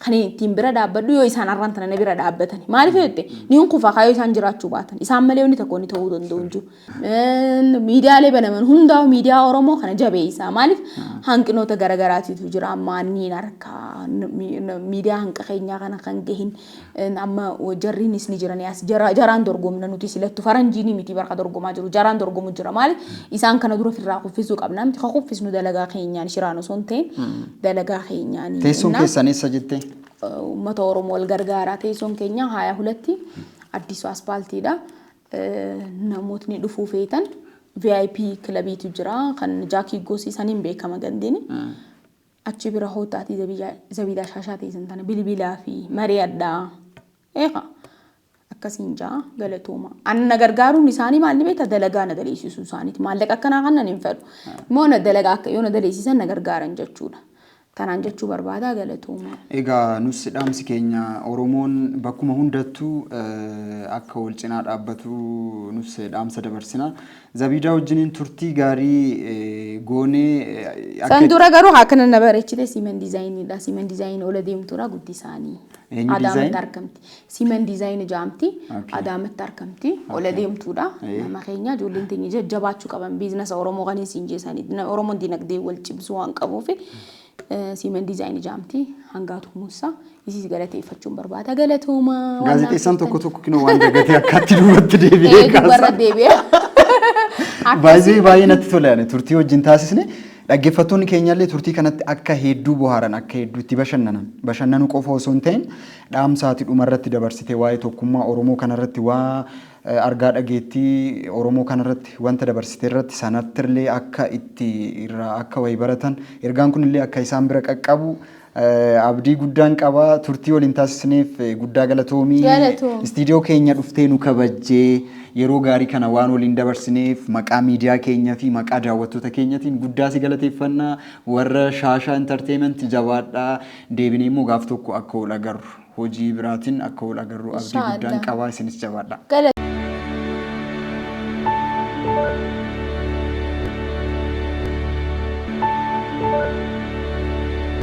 kan ittiin bira dhaabbadhu yoo isaan arraan tana bira dhaabbatani maaliif jette ni hunkufa kaayoo isaan jiraachuu baatan isaan malee wanni tokko ni ta'uu danda'u jiru miidiyaalee banaman hundaa miidiyaa Oromoo kana jabeessaa maaliif hanqinoota garagaraatiitu jira amma niin harkaa miidiyaa hanqa keenyaa kana kan gahin amma jarriinis ni jiran as jaraan dorgomna nuti silattu faranjiini miti barka dorgomaa jiru jaraan dorgomu jira maaliif isaan kana dura firraa kuffisuu qabna miti kuffisnu dalagaa keenyaan shiraan osoo hin ta'in dalagaa keenyaan
teessoon keessanis jettee
ummata Oromoo wal gargaaraa teessoon keenya 22 Addisuu Aspaaltiidha. Namootni dhufuu feetan VIP kilabiitu jira kan Jaakii Goosiisaniin beekama gandini. Achi bira hootaati Zabidaa shaashaa teessan tana bilbilaa fi marii addaa. Eeqa akkasiin jaa galatooma. Anna gargaaruun isaanii maal beekta dalagaa na daleessisuu isaaniiti. Maallaqa akkanaa kan nan hin fedhu. Immoo na dalagaa akka yoo na daleessisan na gargaaran jechuudha. Tanaan jechuu barbaada galatooma.
Egaa nus dhaamsi keenya Oromoon bakkuma hundattuu akka wal cinaa dhaabbatu nus dhaamsa dabarsina. Zabidaa wajjiniin turtii gaarii goonee
san dura garuu akkana na bareechite Simen Dizaayiniidha. Simen Dizaayinii ola deemtuudha guddisaanii. Adaamatti argamti. Simen Dizaayinii jaamti. Adaamatti argamti. Ola deemtuudha. Nama keenya ijoolleen teenya jajjabaachuu qaban biizinasa Oromoo kan hin jeesanii. Oromoon dinagdee wal cimsuu waan qabuufi Simen Dizaayinii jaamti hangaatu Muusaa isis galateeffachuun barbaada galatooma.
Gaazexeessaan tokko kinoo waan dagatee akkatti duubatti deebi'ee kaasa.
Dubarra deebi'ee.
Baay'ee natti tola turtii wajjin taasisne dhaggeeffattoonni keenyallee turtii kanatti akka hedduu bohaaran akka hedduutti bashannanu qofa osoo hin ta'in dhaamsaati dhumarratti dabarsite waa'ee tokkummaa Oromoo kanarratti waa argaa dhageettii Oromoo kanarratti wanta dabarsite irratti sanattirlee akka itti irraa akka wayi baratan ergaan kunillee akka isaan bira qaqqabu abdii guddaan qaba turtii waliin taasisneef guddaa galatoomii istiidiyoo keenya dhuftee nu kabajjee yeroo gaarii kana waan waliin dabarsineef maqaa miidiyaa keenyaa fi maqaa daawwattoota keenyaatiin guddaa si galateeffannaa warra shaashaa entertainment jabaadhaa deebinee immoo gaaf tokko akka wal agarru hojii biraatiin akka wal agarru abdii guddaan qaba isinis jabaadhaa.